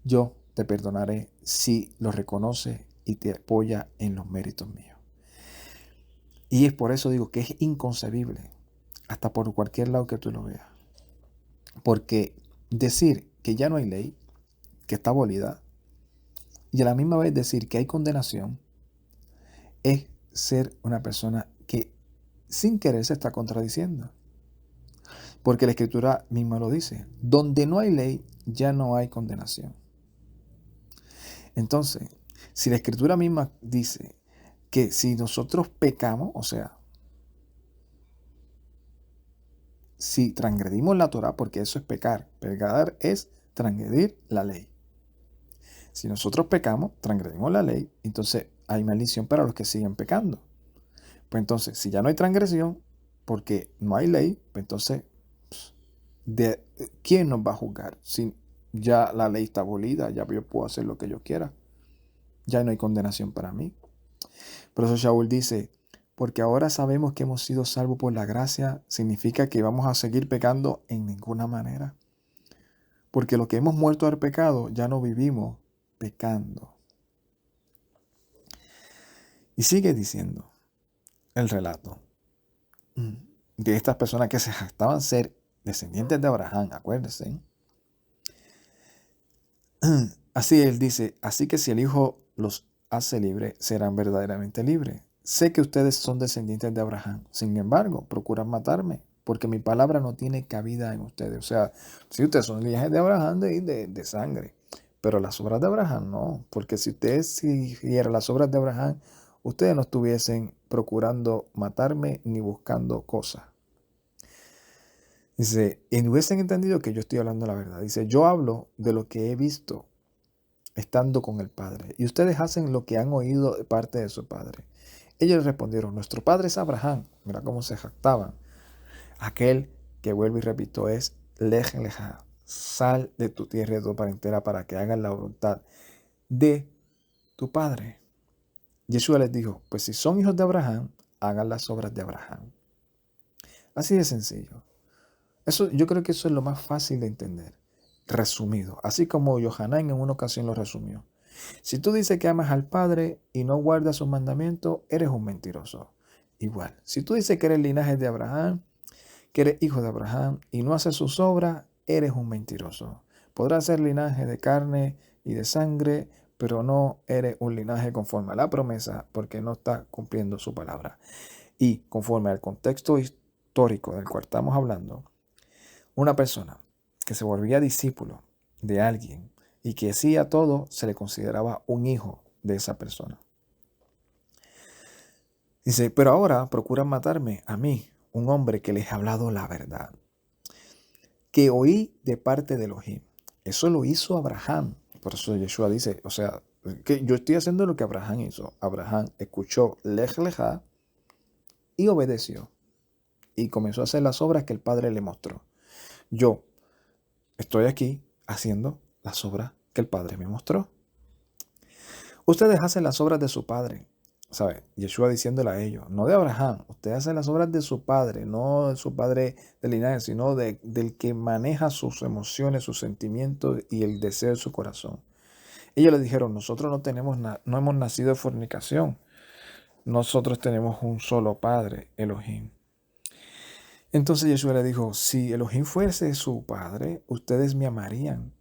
yo te perdonaré si lo reconoces y te apoya en los méritos míos. Y es por eso digo que es inconcebible, hasta por cualquier lado que tú lo veas. Porque decir que ya no hay ley, que está abolida, y a la misma vez decir que hay condenación, es ser una persona que sin querer se está contradiciendo. Porque la Escritura misma lo dice: donde no hay ley, ya no hay condenación. Entonces, si la Escritura misma dice que si nosotros pecamos, o sea, si transgredimos la Torah, porque eso es pecar, pecar es transgredir la ley. Si nosotros pecamos, transgredimos la ley, entonces hay maldición para los que siguen pecando. Pues entonces, si ya no hay transgresión, porque no hay ley, pues entonces, ¿quién nos va a juzgar? Si ya la ley está abolida, ya yo puedo hacer lo que yo quiera. Ya no hay condenación para mí. Por eso Shaul dice: porque ahora sabemos que hemos sido salvos por la gracia, significa que vamos a seguir pecando en ninguna manera. Porque lo que hemos muerto al pecado, ya no vivimos pecando. Y sigue diciendo el relato de estas personas que se jactaban ser descendientes de Abraham, acuérdense. Así él dice: así que si el Hijo los hace libres, serán verdaderamente libres. Sé que ustedes son descendientes de Abraham, sin embargo, procuran matarme, porque mi palabra no tiene cabida en ustedes. O sea, si ustedes son linajes de Abraham, de sangre, pero las obras de Abraham no, porque si ustedes siguieran las obras de Abraham, ustedes no estuviesen procurando matarme ni buscando cosas. Dice: y hubiesen entendido que yo estoy hablando la verdad. Dice: yo hablo de lo que he visto estando con el Padre, y ustedes hacen lo que han oído de parte de su Padre. Ellos respondieron: nuestro padre es Abraham. Mira cómo se jactaban. Aquel que, vuelvo y repito, es Lej Leja. Sal de tu tierra y de tu parentela para que hagan la voluntad de tu Padre. Yeshua les dijo: pues si son hijos de Abraham, hagan las obras de Abraham. Así de sencillo. Yo creo que eso es lo más fácil de entender. Resumido. Así como Yohanan en una ocasión lo resumió. Si tú dices que amas al Padre y no guardas sus mandamientos, eres un mentiroso. Igual, si tú dices que eres linaje de Abraham, que eres hijo de Abraham y no haces sus obras, eres un mentiroso. Podrás ser linaje de carne y de sangre, pero no eres un linaje conforme a la promesa, porque no estás cumpliendo su palabra. Y conforme al contexto histórico del cual estamos hablando, una persona que se volvía discípulo de alguien y que hacía todo, se le consideraba un hijo de esa persona. Dice: pero ahora procuran matarme a mí, un hombre que les ha hablado la verdad, que oí de parte de Elohim. Eso lo hizo Abraham. Por eso Yeshua dice, o sea, que yo estoy haciendo lo que Abraham hizo. Abraham escuchó Lej Lejá y obedeció. Y comenzó a hacer las obras que el Padre le mostró. Yo estoy aquí haciendo las obras que el Padre me mostró. Ustedes hacen las obras de su Padre. ¿Sabe? Yeshua diciéndole a ellos, no de Abraham, ustedes hacen las obras de su Padre, no de su Padre de linaje, sino del que maneja sus emociones, sus sentimientos y el deseo de su corazón. Ellos le dijeron, nosotros no hemos nacido de fornicación, nosotros tenemos un solo Padre, Elohim. Entonces Yeshua le dijo, si Elohim fuese su Padre, ustedes me amarían,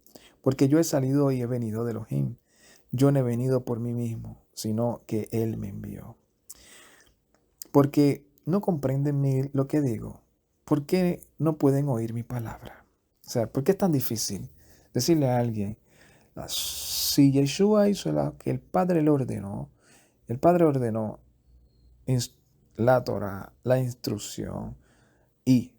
porque yo he salido y he venido de Elohim. Yo no he venido por mí mismo, sino que Él me envió. Porque no comprenden lo que digo. ¿Por qué no pueden oír mi palabra? O sea, ¿por qué es tan difícil decirle a alguien, si Yeshua hizo lo que el Padre le ordenó, el Padre ordenó la Torah, la instrucción y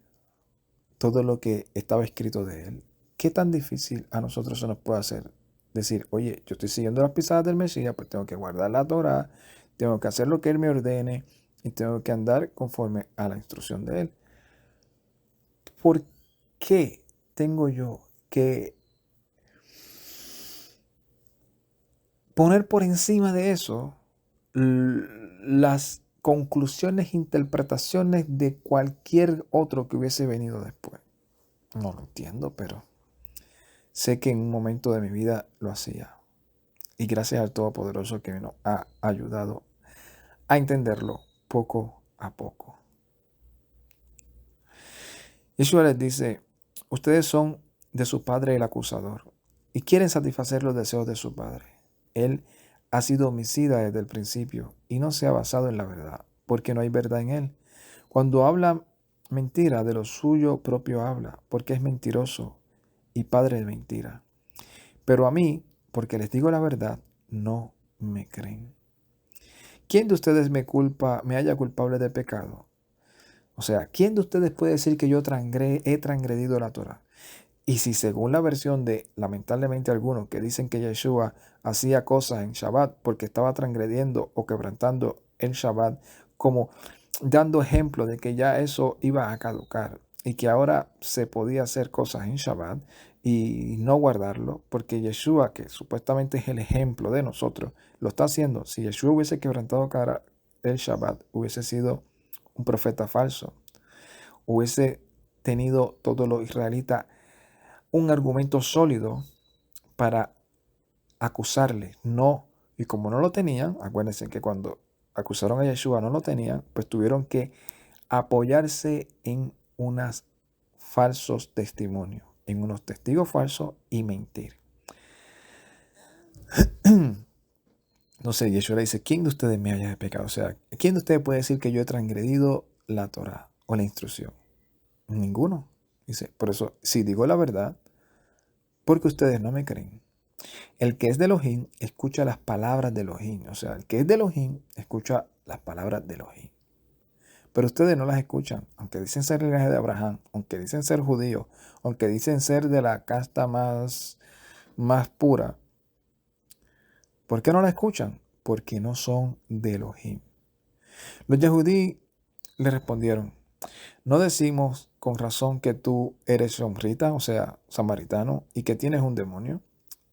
todo lo que estaba escrito de él, ¿qué tan difícil a nosotros se nos puede hacer? Decir, oye, yo estoy siguiendo las pisadas del Mesías, pues tengo que guardar la Torah, tengo que hacer lo que él me ordene y tengo que andar conforme a la instrucción de él. ¿Por qué tengo yo que poner por encima de eso las conclusiones, interpretaciones de cualquier otro que hubiese venido después? No lo entiendo, pero sé que en un momento de mi vida lo hacía. Y gracias al Todopoderoso que nos ha ayudado a entenderlo poco a poco. Yeshua les dice, ustedes son de su padre el acusador y quieren satisfacer los deseos de su padre. Él ha sido homicida desde el principio y no se ha basado en la verdad, porque no hay verdad en él. Cuando habla mentira, de lo suyo propio habla, porque es mentiroso y padre de mentira. Pero a mí, porque les digo la verdad, no me creen. ¿Quién de ustedes me halla culpable de pecado? O sea, ¿quién de ustedes puede decir que yo he transgredido la Torah? Y si según la versión de, lamentablemente algunos, que dicen que Yeshua hacía cosas en Shabbat porque estaba transgrediendo o quebrantando el Shabbat, como dando ejemplo de que ya eso iba a caducar y que ahora se podía hacer cosas en Shabbat y no guardarlo, porque Yeshua, que supuestamente es el ejemplo de nosotros, lo está haciendo. Si Yeshua hubiese quebrantado el Shabbat, hubiese sido un profeta falso, hubiese tenido todos los israelitas un argumento sólido para acusarle, no, y como no lo tenían, acuérdense que cuando acusaron a Yeshua no lo tenían, pues tuvieron que apoyarse en unos falsos testimonios, en unos testigos falsos y mentir. Entonces Yeshua le dice, ¿quién de ustedes me haya de pecado? O sea, ¿quién de ustedes puede decir que yo he transgredido la Torah o la instrucción? Ninguno. Dice, por eso, si digo la verdad, porque ustedes no me creen. El que es de Elohim escucha las palabras de Elohim. O sea, el que es de Elohim escucha las palabras de Elohim. Pero ustedes no las escuchan, aunque dicen ser el linaje de Abraham, aunque dicen ser judíos, aunque dicen ser de la casta más pura. ¿Por qué no la escuchan? Porque no son de Elohim. Los yehudí le respondieron, ¿no decimos con razón que tú eres somrita, o sea, samaritano, y que tienes un demonio?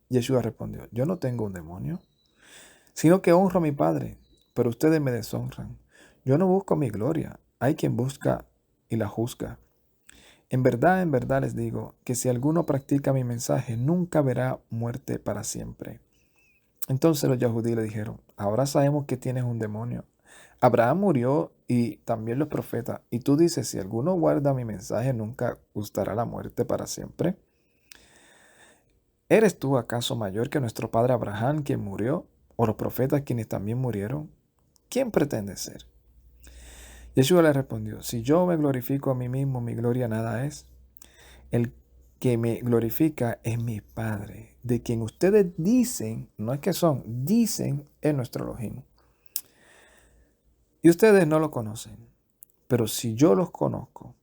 Yeshua respondió, yo no tengo un demonio, sino que honro a mi Padre, pero ustedes me deshonran. Yo no busco mi gloria, hay quien busca y la juzga. En verdad les digo que si alguno practica mi mensaje, nunca verá muerte para siempre. Entonces los yahudí le dijeron, ahora sabemos que tienes un demonio. Abraham murió y también los profetas, y tú dices, si alguno guarda mi mensaje, nunca gustará la muerte para siempre. ¿Eres tú acaso mayor que nuestro padre Abraham, quien murió, o los profetas quienes también murieron? ¿Quién pretende ser? Yeshua le respondió, si yo me glorifico a mí mismo, mi gloria nada es. El que me glorifica es mi Padre, de quien ustedes dicen, no es que son, dicen es nuestro Elohim. Y ustedes no lo conocen, pero si yo los conozco,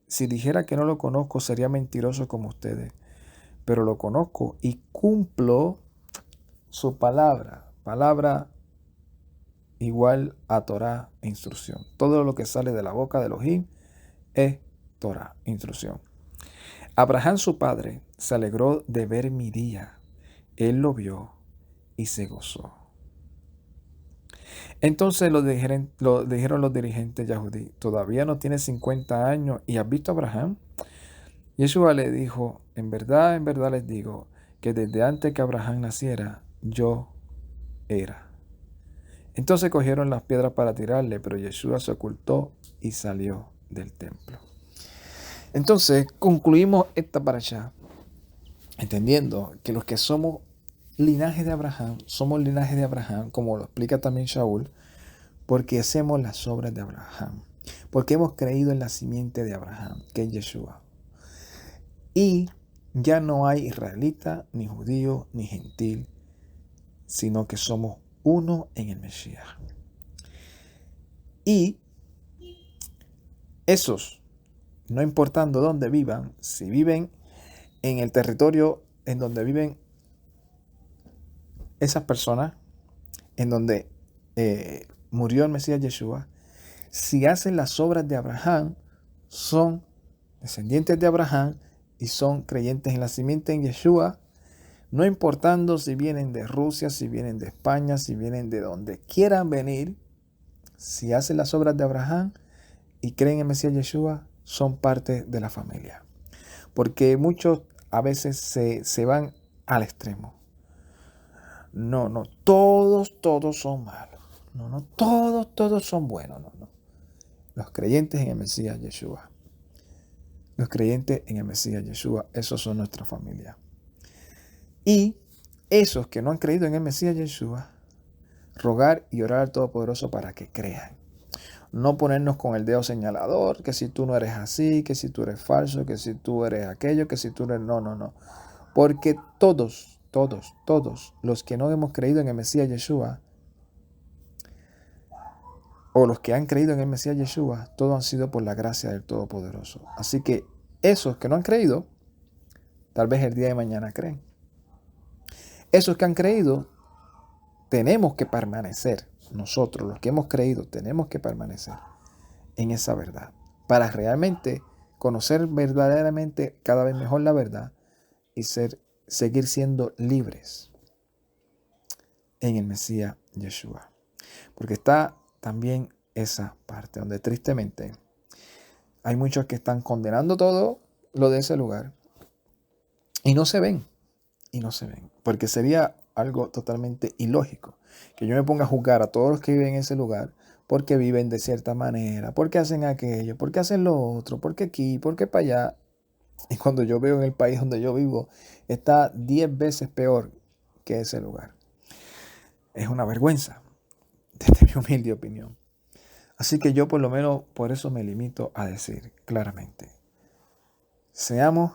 si dijera que no lo conozco sería mentiroso como ustedes. pero lo conozco y cumplo su palabra. Palabra igual a Torah e instrucción. Todo lo que sale de la boca de Elohim es Torah, instrucción. Abraham, su padre, se alegró de ver mi día. Él lo vio y se gozó. Entonces lo dijeron los dirigentes yahudí, ¿todavía no tienes 50 años y has visto a Abraham? Yeshua le dijo, en verdad les digo, que desde antes que Abraham naciera, yo era. Entonces cogieron las piedras para tirarle, pero Yeshua se ocultó y salió del templo. Entonces concluimos esta parashá entendiendo que los que somos linaje de Abraham, somos linaje de Abraham, como lo explica también Shaul, porque hacemos las obras de Abraham, porque hemos creído en la simiente de Abraham, que es Yeshua. Y ya no hay israelita, ni judío, ni gentil, sino que somos uno en el Mesías. Y esos, no importando dónde vivan, si viven en el territorio en donde viven esas personas, en donde murió el Mesías Yeshua, si hacen las obras de Abraham, son descendientes de Abraham y son creyentes en la simiente en Yeshua, no importando si vienen de Rusia, si vienen de España, si vienen de donde quieran venir, si hacen las obras de Abraham y creen en el Mesías Yeshua, son parte de la familia. Porque muchos a veces se van al extremo. No, todos son malos. No, todos son buenos. No. Los creyentes en el Mesías Yeshua. Los creyentes en el Mesías Yeshua, esos son nuestra familia. Y esos que no han creído en el Mesías Yeshua, rogar y orar al Todopoderoso para que crean. No ponernos con el dedo señalador, que si tú no eres así, que si tú eres falso, que si tú eres aquello, que si tú eres... No. Porque todos los que no hemos creído en el Mesías Yeshua, o los que han creído en el Mesías Yeshua, todos han sido por la gracia del Todopoderoso. Así que esos que no han creído, tal vez el día de mañana creen. Esos que han creído, tenemos que permanecer. Nosotros, los que hemos creído, tenemos que permanecer en esa verdad para realmente conocer verdaderamente cada vez mejor la verdad y seguir siendo libres en el Mesías Yeshua. Porque está también esa parte donde tristemente hay muchos que están condenando todo lo de ese lugar y no se ven, porque sería algo totalmente ilógico que yo me ponga a juzgar a todos los que viven en ese lugar porque viven de cierta manera, porque hacen aquello, porque hacen lo otro, porque aquí, porque para allá. Y cuando yo veo en el país donde yo vivo, está 10 veces peor que ese lugar. Es una vergüenza, desde mi humilde opinión. Así que yo por lo menos por eso me limito a decir claramente, seamos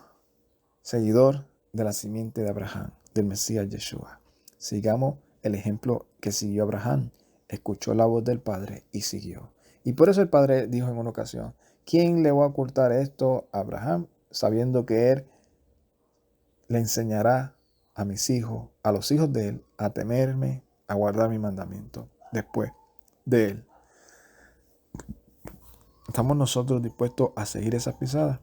seguidor de la simiente de Abraham, del Mesías Yeshua. Sigamos el ejemplo que siguió Abraham. Escuchó la voz del Padre y siguió. Y por eso el Padre dijo en una ocasión, ¿quién le va a ocultar esto a Abraham? Sabiendo que él le enseñará a mis hijos, a los hijos de él, a temerme, a guardar mi mandamiento después de él. ¿Estamos nosotros dispuestos a seguir esas pisadas?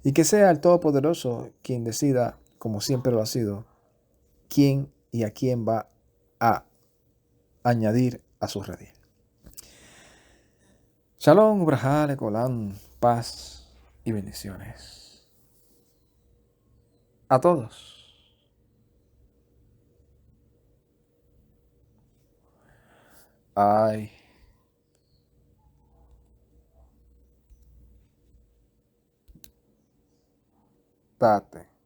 Y que sea el Todopoderoso quien decida, como siempre lo ha sido, quién y a quién va a añadir a su redil. Shalom, Brajá, Lecolán, paz y bendiciones. A todos. Ay. Date.